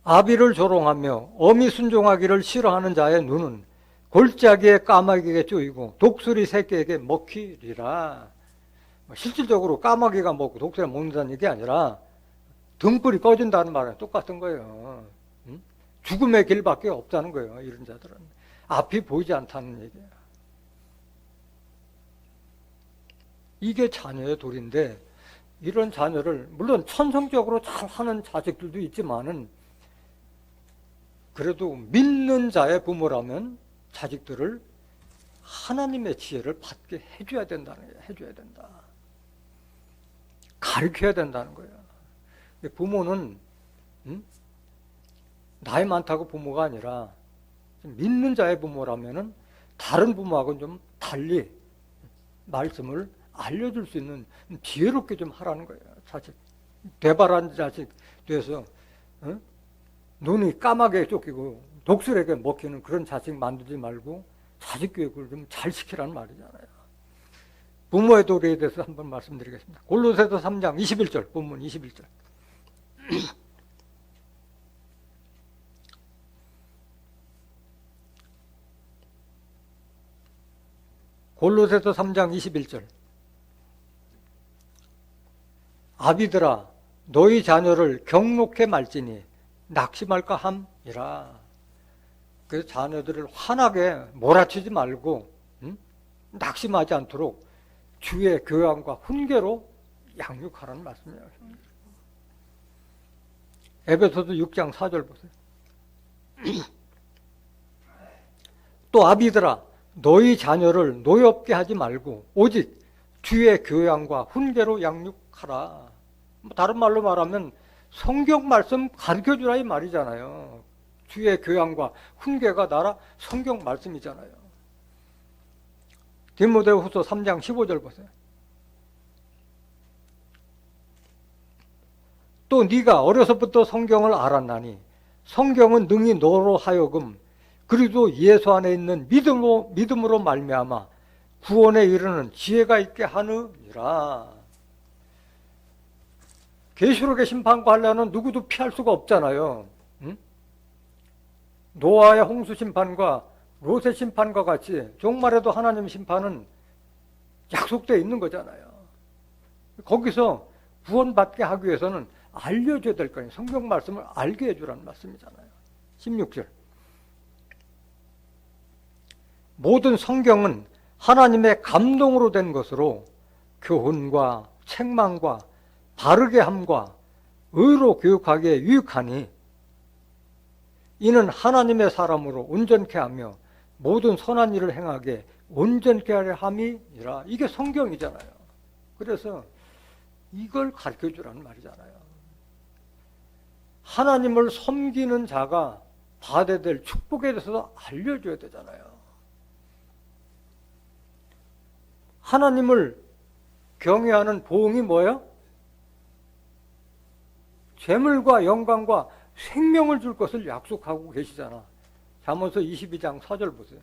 아비를 조롱하며 어미 순종하기를 싫어하는 자의 눈은 골짜기에 까마귀에게 쪼이고 독수리 새끼에게 먹히리라. 실질적으로 까마귀가 먹고 독수리가 먹는다는 얘기 아니라 등불이 꺼진다는 말은 똑같은 거예요. 죽음의 길밖에 없다는 거예요. 이런 자들은 앞이 보이지 않다는 얘기예요. 이게 자녀의 도리인데 이런 자녀를 물론 천성적으로 잘하는 자식들도 있지만은 그래도 믿는 자의 부모라면 자식들을 하나님의 지혜를 받게 해줘야 된다는 거예요. 해줘야 된다. 가르쳐야 된다는 거예요. 부모는 나이 많다고 부모가 아니라 믿는 자의 부모라면은 다른 부모하고는 좀 달리 말씀을 알려줄 수 있는 지혜롭게 좀 하라는 거예요. 자식 되바란 자식 돼서 눈이 까맣게 쫓기고 독수리에게 먹히는 그런 자식 만들지 말고 자식 교육을 좀 잘 시키라는 말이잖아요. 부모의 도리에 대해서 한번 말씀드리겠습니다. 골로새서 3장 21절, 본문 21절. 골로새서 3장 21절. 아비들아 너희 자녀를 경록해 말지니 낙심할까 함이라. 그래서 자녀들을 환하게 몰아치지 말고 낙심하지 않도록 주의 교양과 훈계로 양육하라는 말씀이에요. 에베소서 6장 4절 보세요. 또 아비들아 너희 자녀를 노엽게 하지 말고 오직 주의 교양과 훈계로 양육하라. 다른 말로 말하면 성경 말씀 가르쳐주라 이 말이잖아요. 주의 교양과 훈계가 나라 성경 말씀이잖아요. 디모데후서 3장 15절 보세요. 또 네가 어려서부터 성경을 알았나니 성경은 능히 너로 하여금 그리스도 예수 안에 있는 믿음으로 말미암아 구원에 이르는 지혜가 있게 하느니라. 계시록의 심판 관련은 누구도 피할 수가 없잖아요. 노아의 홍수 심판과 롯의 심판과 같이 종말에도 하나님 심판은 약속되어 있는 거잖아요. 거기서 구원받게 하기 위해서는 알려줘야 될 거예요. 성경 말씀을 알게 해주라는 말씀이잖아요. 16절. 모든 성경은 하나님의 감동으로 된 것으로 교훈과 책망과 바르게 함과 의로 교육하기에 유익하니 이는 하나님의 사람으로 온전케 하며 모든 선한 일을 행하게 온전케 하려 함이니라. 이게 성경이잖아요. 그래서 이걸 가르쳐주라는 말이잖아요. 하나님을 섬기는 자가 받아야 될 축복에 대해서 알려줘야 되잖아요. 하나님을 경외하는 보응이 뭐예요? 재물과 영광과 생명을 줄 것을 약속하고 계시잖아. 잠언서 22장 4절 보세요.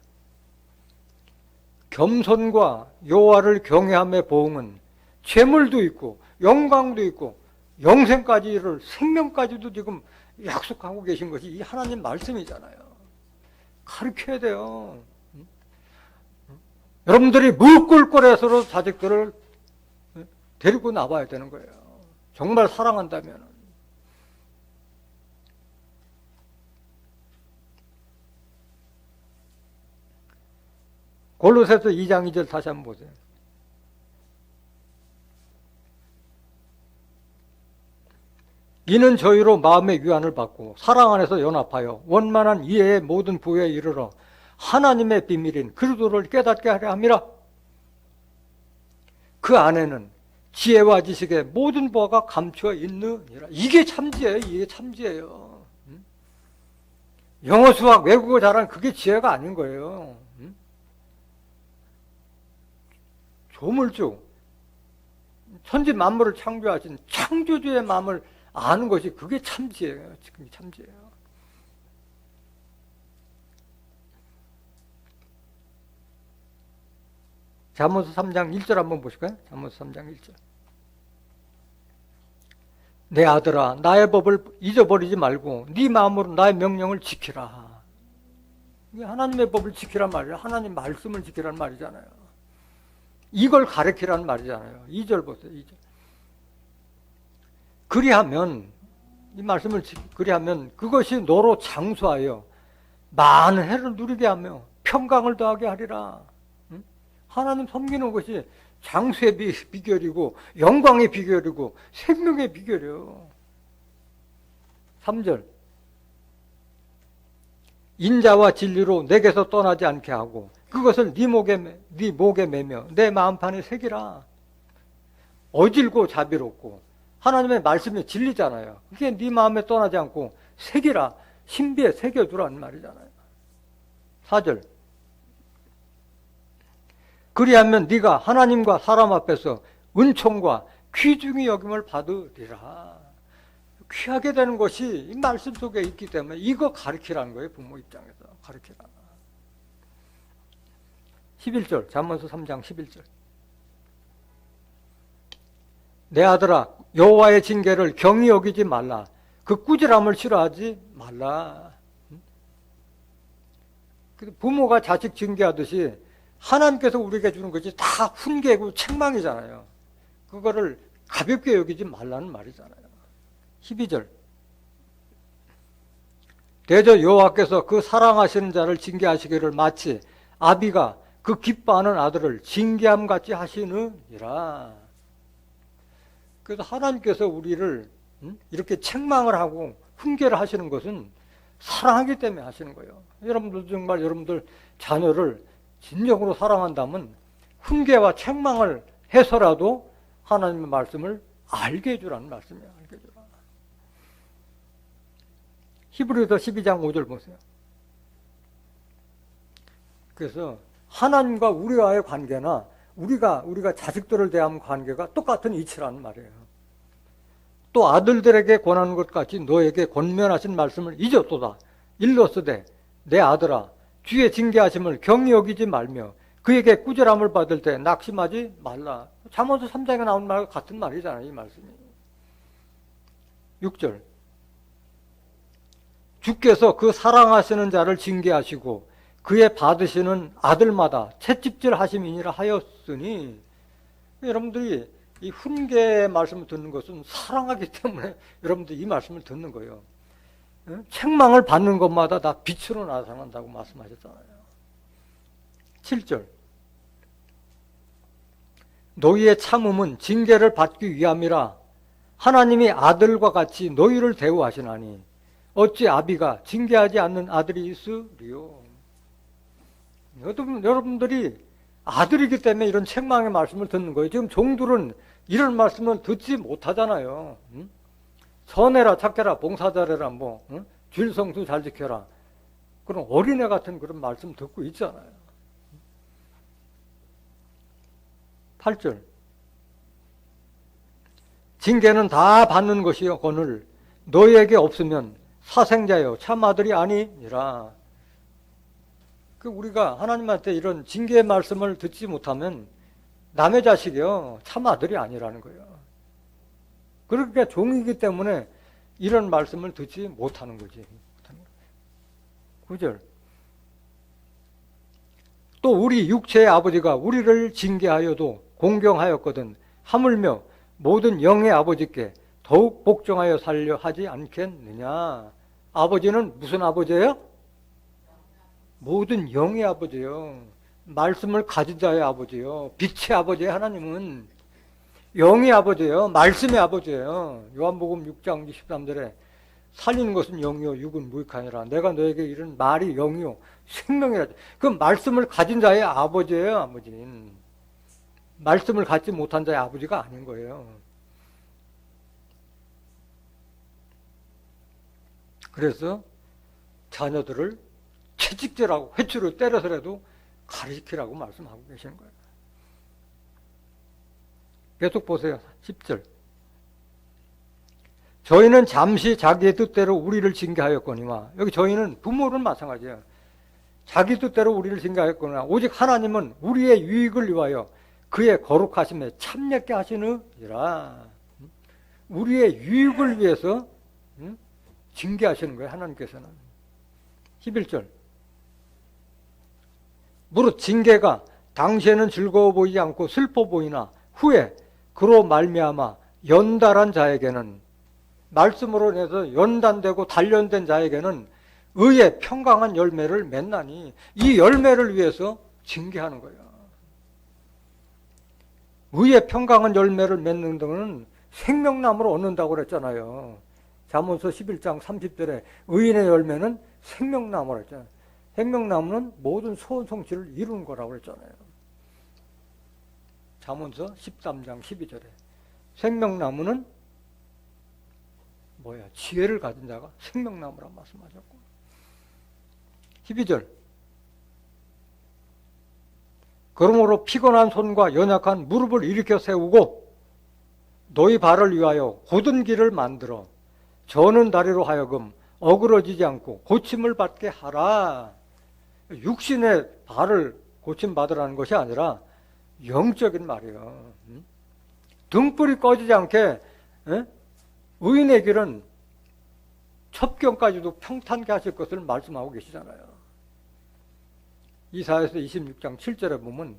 겸손과 여호와를 경외함의 보응은 재물도 있고 영광도 있고 영생까지 이를 생명까지도 지금 약속하고 계신 것이 이 하나님 말씀이잖아요. 가르쳐야 돼요. 여러분들이 무꿀꿀해서로 자식들을 데리고 나와야 되는 거예요. 정말 사랑한다면. 골로새서 2장 2절 다시 한번 보세요. 이는 저희로 마음의 위안을 받고 사랑 안에서 연합하여 원만한 이해의 모든 부여에 이르러 하나님의 비밀인 그리스도를 깨닫게 하려 함이라. 그 안에는 지혜와 지식의 모든 보화가 감추어 있느니라. 이게 참지예요. 이게 참지예요. 영어, 수학, 외국어 잘하는 그게 지혜가 아닌 거예요. 조물주, 천지 만물을 창조하신 창조주의 마음을 아는 것이 그게 참지예요. 지금 참지예요. 잠언서 3장 1절 한번 보실까요? 잠언서 3장 1절. 내 아들아 나의 법을 잊어버리지 말고 네 마음으로 나의 명령을 지키라. 이게 하나님의 법을 지키란 말이에요. 하나님 말씀을 지키란 말이잖아요. 이걸 가르치라는 말이잖아요. 2절 보세요. 2절. 그리하면 이 말씀을 그리하면 그것이 너로 장수하여 많은 해를 누리게 하며 평강을 더하게 하리라. 하나님 섬기는 것이 장수의 비결이고 영광의 비결이고 생명의 비결이에요. 3절. 인자와 진리로 내게서 떠나지 않게 하고 그것을 네 목에 매며 내 마음판에 새기라. 어질고 자비롭고 하나님의 말씀이 진리잖아요. 그게 네 마음에 떠나지 않고 새기라. 신비에 새겨두라는 말이잖아요. 4절. 그리하면 네가 하나님과 사람 앞에서 은총과 귀중히 여김을 받으리라. 귀하게 되는 것이 이 말씀 속에 있기 때문에 이거 가르치라는 거예요. 부모 입장에서 가르치라. 11절 잠언서 3장 11절 내 아들아 여호와의 징계를 경히 여기지 말라. 그 꾸지람을 싫어하지 말라. 부모가 자식 징계하듯이 하나님께서 우리에게 주는 것이 다 훈계고 책망이잖아요. 그거를 가볍게 여기지 말라는 말이잖아요. 12절 대저 여호와께서 그 사랑하시는 자를 징계하시기를 마치 아비가 그 기뻐하는 아들을 징계함 같이 하시느니라. 그래서 하나님께서 우리를 이렇게 책망을 하고 훈계를 하시는 것은 사랑하기 때문에 하시는 거예요. 여러분들 정말 여러분들 자녀를 진정으로 사랑한다면 훈계와 책망을 해서라도 하나님의 말씀을 알게 해주라는 말씀이에요. 알게 해주라. 히브리서 12장 5절 보세요. 그래서 하나님과 우리와의 관계나 우리가 자식들을 대한 관계가 똑같은 이치라는 말이에요. 또 아들들에게 권하는 것 같이 너에게 권면하신 말씀을 잊었도다. 일렀으되 내 아들아 주의 징계하심을 경히 여기지 말며 그에게 꾸지람을 받을 때 낙심하지 말라. 잠언서 3장에 나온 말과 같은 말이잖아요. 이 말씀이. 6절 주께서 그 사랑하시는 자를 징계하시고 그의 받으시는 아들마다 채찍질 하심이니라 하였으니 여러분들이 이 훈계의 말씀을 듣는 것은 사랑하기 때문에 여러분들이 이 말씀을 듣는 거예요. 책망을 받는 것마다 다 빛으로 나타난다고 말씀하셨잖아요. 7절 너희의 참음은 징계를 받기 위함이라 하나님이 아들과 같이 너희를 대우하시나니 어찌 아비가 징계하지 않는 아들이 있으리요. 여러분들이 아들이기 때문에 이런 책망의 말씀을 듣는 거예요. 지금 종들은 이런 말씀을 듣지 못하잖아요. 선해라 착해라 봉사잘해라 쥘성수 잘 지켜라. 그런 어린애 같은 그런 말씀 듣고 있잖아요. 8절 징계는 다 받는 것이요 거늘 너희에게 없으면 사생자여 참 아들이 아니니라. 우리가 하나님한테 이런 징계의 말씀을 듣지 못하면 남의 자식이요 참 아들이 아니라는 거예요. 그러니까 종이기 때문에 이런 말씀을 듣지 못하는 거지. 9절 또 우리 육체의 아버지가 우리를 징계하여도 공경하였거든 하물며 모든 영의 아버지께 더욱 복종하여 살려 하지 않겠느냐. 아버지는 무슨 아버지예요? 모든 영의 아버지예요. 말씀을 가진 자의 아버지예요. 빛의 아버지예요. 하나님은 영의 아버지예요. 말씀의 아버지예요. 요한복음 6장 23절에 살리는 것은 영이요 육은 무익하니라. 내가 너에게 이른 말이 영이요 생명이라. 그 말씀을 가진 자의 아버지예요. 아버지는 말씀을 갖지 못한 자의 아버지가 아닌 거예요. 그래서 자녀들을 채찍질하고 회초로 때려서라도 가르치라고 말씀하고 계시는 거예요. 계속 보세요. 10절 저희는 잠시 자기의 뜻대로 우리를 징계하였거니와 여기 저희는 부모는 마찬가지예요. 자기 뜻대로 우리를 징계하였거니와 오직 하나님은 우리의 유익을 위하여 그의 거룩하심에 참여케 하시느니라. 우리의 유익을 위해서 징계하시는 거예요. 하나님께서는. 11절 무릇 징계가 당시에는 즐거워 보이지 않고 슬퍼 보이나 후에 그로 말미암아 연달한 자에게는 말씀으로 인해서 연단되고 단련된 자에게는 의의 평강한 열매를 맺나니 이 열매를 위해서 징계하는 거예요. 의의 평강한 열매를 맺는 것은 생명나무를 얻는다고 그랬잖아요. 잠언서 11장 30절에 의인의 열매는 생명나무라 했잖아요. 생명나무는 모든 소원 성취를 이루는 거라고 그랬잖아요. 잠언서 13장 12절에 생명나무는 지혜를 가진 자가 생명나무라 말씀하셨고 12절 그러므로 피곤한 손과 연약한 무릎을 일으켜 세우고 너희 발을 위하여 곧은 길을 만들어 저는 다리로 하여금 어그러지지 않고 고침을 받게 하라. 육신의 발을 고침받으라는 것이 아니라 영적인 말이에요. 등불이 꺼지지 않게 의인의 길은 첩경까지도 평탄케 하실 것을 말씀하고 계시잖아요. 이사야서 26장 7절에 보면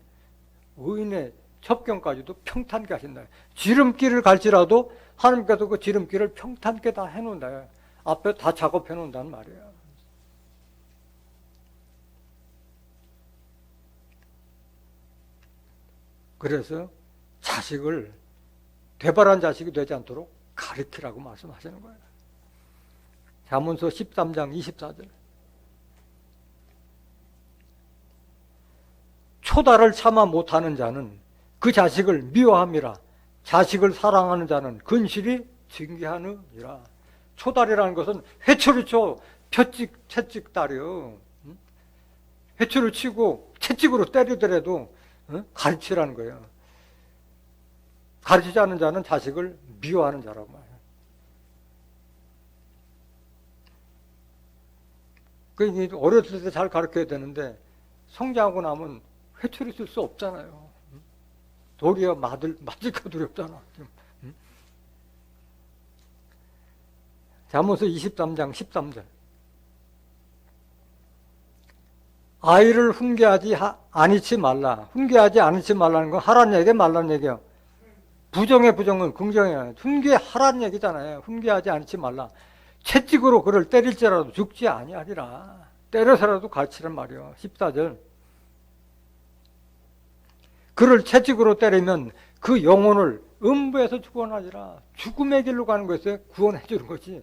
의인의 첩경까지도 평탄케 하신다. 지름길을 갈지라도 하나님께서 그 지름길을 평탄케 다 해놓는다. 앞에 다 작업해 놓는다는 말이에요. 그래서 자식을 되바란 자식이 되지 않도록 가르치라고 말씀하시는 거예요. 잠언서 13장 24절. 초다를 참아 못하는 자는 그 자식을 미워함이라. 자식을 사랑하는 자는 근실이 징계하느니라. 초달이라는 것은 회초를 쳐 채찍달이요. 회초를 치고 채찍으로 때리더라도 가르치라는 거예요. 가르치지 않는 자는 자식을 미워하는 자라고 말해요. 그러니까 어렸을 때 잘 가르쳐야 되는데 성장하고 나면 회초리 쓸 수 없잖아요. 도리어 맞을까 두렵잖아. 잠언서 23장 13절. 아이를 훈계하지 않지 말라. 훈계하지 않지 말라는 건 하라는 얘기, 말라는 얘기예요. 부정의 부정은 긍정이에요. 훈계하라는 얘기잖아요. 훈계하지 않지 말라. 채찍으로 그를 때릴지라도 죽지 아니하리라. 때려서라도 가르치란 말이에요. 14절. 그를 채찍으로 때리면 그 영혼을 음부에서 구원하리라. 죽음의 길로 가는 것에 구원해 주는 거지.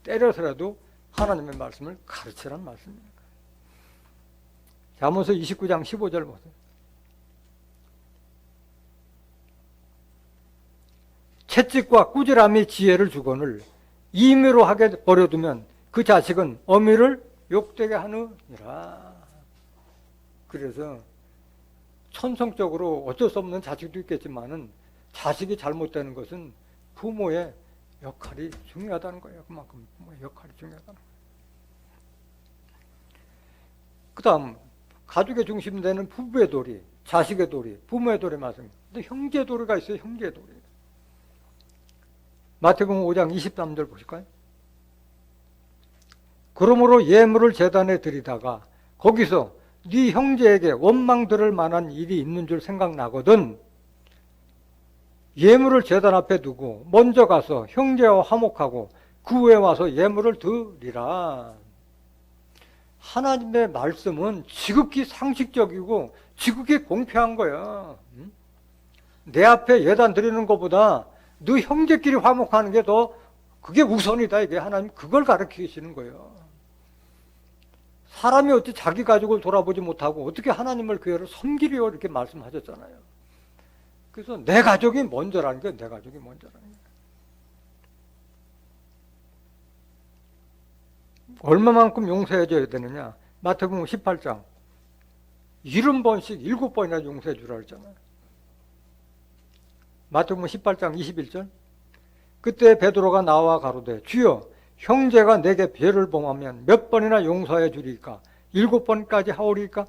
때려서라도 하나님의 말씀을 가르치란 말씀입니다. 잠언서 29장 15절 보세요. 채찍과 꾸지람이 지혜를 주거늘 임의로 하게 버려두면 그 자식은 어미를 욕되게 하느니라. 그래서 천성적으로 어쩔 수 없는 자식도 있겠지만은 자식이 잘못되는 것은 부모의 역할이 중요하다는 거예요. 그만큼 부모의 역할이 중요하다는 거예요. 그 다음 가족의 중심 되는 부부의 도리, 자식의 도리, 부모의 도리 말씀입니다. 근데 형제 도리가 있어요. 형제 도리. 마태복음 5장 23절 보실까요? 그러므로 예물을 제단에 드리다가 거기서 네 형제에게 원망 들을 만한 일이 있는 줄 생각나거든 예물을 제단 앞에 두고 먼저 가서 형제와 화목하고 그 후에 와서 예물을 드리라. 하나님의 말씀은 지극히 상식적이고 지극히 공평한 거야. 내 앞에 예단 드리는 것보다 너 형제끼리 화목하는 게 더 그게 우선이다. 이게 하나님 그걸 가르치시는 거예요. 사람이 어찌 자기 가족을 돌아보지 못하고 어떻게 하나님을 교회를 섬기려 이렇게 말씀하셨잖아요. 그래서 내 가족이 먼저라는 게 내 가족이 먼저라는 거예요. 얼마만큼 용서해줘야 되느냐? 마태복음 18장 70번씩 7번이나 용서해 주라 했잖아요. 마태복음 18장 21절. 그때 베드로가 나와 가로되 주여 형제가 내게 죄를 범하면 몇 번이나 용서해 주리까? 7번까지 하오리까?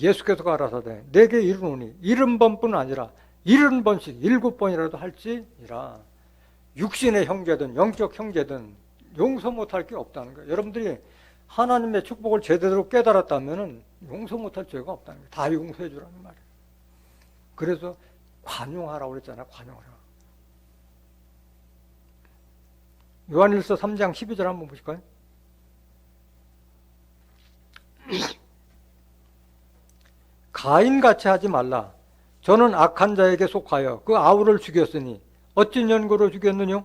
예수께서 가라사대 내게 이르노니 70번뿐 아니라 70번씩 7번이라도 할지니라. 육신의 형제든 영적 형제든 용서 못할 게 없다는 거예요. 여러분들이 하나님의 축복을 제대로 깨달았다면 용서 못할 죄가 없다는 거예요. 다 용서해 주라는 말이에요. 그래서 관용하라고 그랬잖아요. 관용하라. 요한일서 3장 12절 한번 보실까요? 가인같이 하지 말라. 저는 악한 자에게 속하여 그 아우를 죽였으니 어찌 연고로 죽였느냐?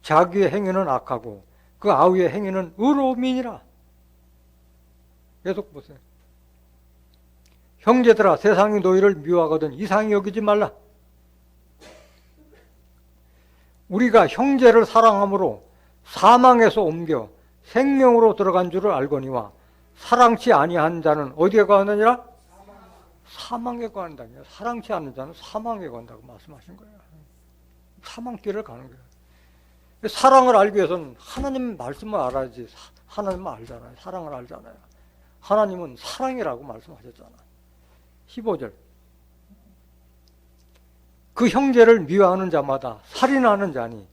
자기의 행위는 악하고 그 아우의 행위는 의로움이니라. 계속 보세요. 형제들아 세상이 너희를 미워하거든 이상히 여기지 말라. 우리가 형제를 사랑함으로 사망에서 옮겨 생명으로 들어간 줄을 알거니와 사랑치 아니한 자는 어디에 가느니라? 사망에 가는다. 사랑치 않는 자는 사망에 간다고 말씀하신 거예요. 사망길을 가는 거예요. 사랑을 알기 위해서는 하나님 말씀을 알아야지. 하나님은 알잖아요. 사랑을 알잖아요. 하나님은 사랑이라고 말씀하셨잖아. 15절. 그 형제를 미워하는 자마다 살인하는 자니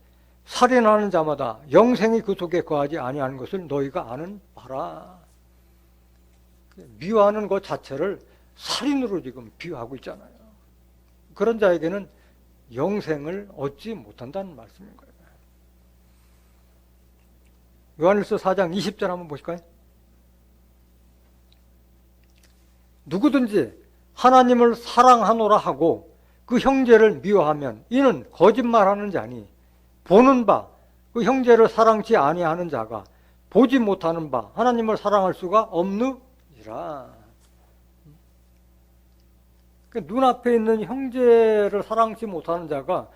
살인하는 자마다 영생이 그 속에 거하지 아니하는 것을 너희가 아는 바라. 미워하는 것 자체를 살인으로 지금 비유하고 있잖아요. 그런 자에게는 영생을 얻지 못한다는 말씀인 거예요. 요한일서 4장 20절 한번 보실까요? 누구든지 하나님을 사랑하노라 하고 그 형제를 미워하면 이는 거짓말하는 자니 보는 바 그 형제를 사랑치 아니하는 자가 보지 못하는 바 하나님을 사랑할 수가 없느니라. 눈앞에 있는 형제를 사랑치 못하는 자가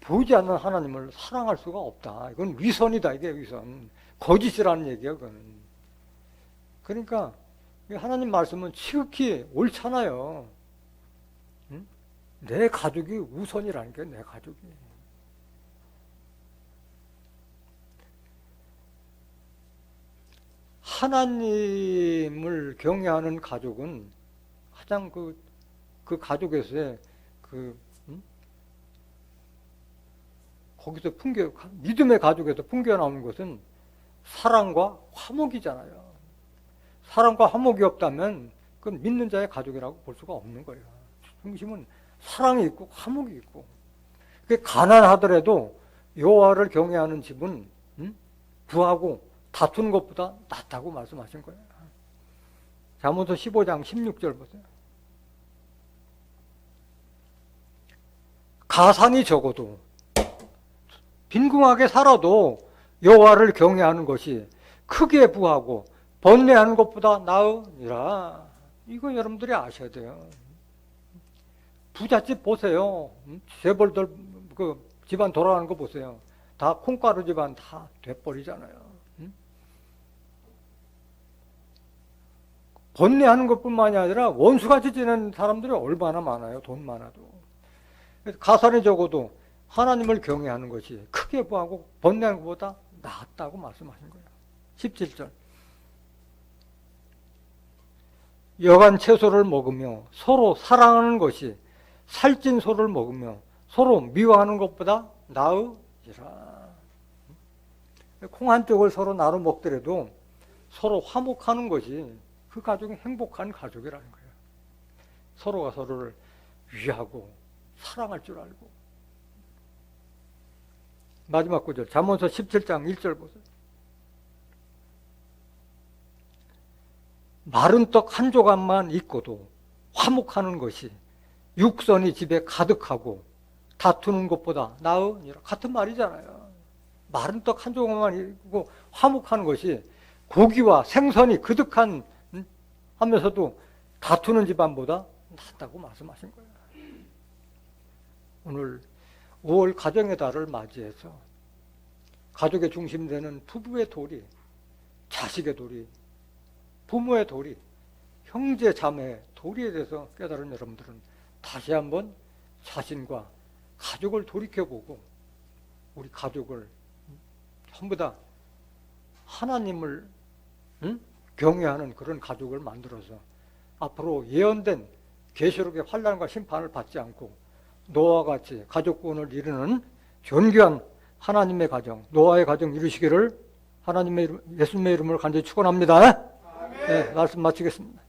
보이지 않는 하나님을 사랑할 수가 없다. 이건 위선이다. 이게 위선. 거짓이라는 얘기야. 그건. 그러니까 하나님 말씀은 지극히 옳잖아요. 응? 내 가족이 우선이라는 게 내 가족이. 하나님을 경외하는 가족은 가장 그 가족에서의 거기서 믿음의 가족에서 풍겨 나오는 것은 사랑과 화목이잖아요. 사랑과 화목이 없다면 그건 믿는 자의 가족이라고 볼 수가 없는 거예요. 중심은 사랑이 있고 화목이 있고. 가난하더라도 여호와를 경외하는 집은 부하고 다투는 것보다 낫다고 말씀하신 거예요. 잠언서 15장 16절 보세요. 가산이 적어도 빈궁하게 살아도 여호와를 경외하는 것이 크게 부하고 번뇌하는 것보다 나으니라. 이거 여러분들이 아셔야 돼요. 부잣집 보세요. 재벌들 그 집안 돌아가는 거 보세요. 다 콩가루 집안 다 돼버리잖아요. 번뇌하는 것뿐만이 아니라 원수같이 지내는 사람들이 얼마나 많아요. 돈 많아도. 가산이 적어도 하나님을 경외하는 것이 크게 부하고 번뇌하는 것보다 낫다고 말씀하신 거예요. 17절. 여간 채소를 먹으며 서로 사랑하는 것이 살찐 소를 먹으며 서로 미워하는 것보다 나으리라. 콩 한 쪽을 서로 나눠 먹더라도 서로 화목하는 것이 그 가족이 행복한 가족이라는 거예요. 서로가 서로를 위하고 사랑할 줄 알고. 마지막 구절 잠언서 17장 1절 보세요. 마른 떡 한 조각만 있고도 화목하는 것이 육선이 집에 가득하고 다투는 것보다 나으니라. 같은 말이잖아요. 마른 떡 한 조각만 있고 화목하는 것이 고기와 생선이 그득한 하면서도 다투는 집안보다 낫다고 말씀하신 거예요. 오늘 5월 가정의 달을 맞이해서 가족의 중심 되는 부부의 도리, 자식의 도리, 부모의 도리, 형제 자매의 도리에 대해서 깨달은 여러분들은 다시 한번 자신과 가족을 돌이켜보고 우리 가족을 전부 다 하나님을 경외하는 그런 가족을 만들어서 앞으로 예언된 계시록의 환난과 심판을 받지 않고 노아와 같이 가족구원을 이루는 존귀한 하나님의 가정, 노아의 가정 이루시기를 하나님의 이름, 예수님의 이름으로 간절히 축원합니다. 네, 말씀 마치겠습니다.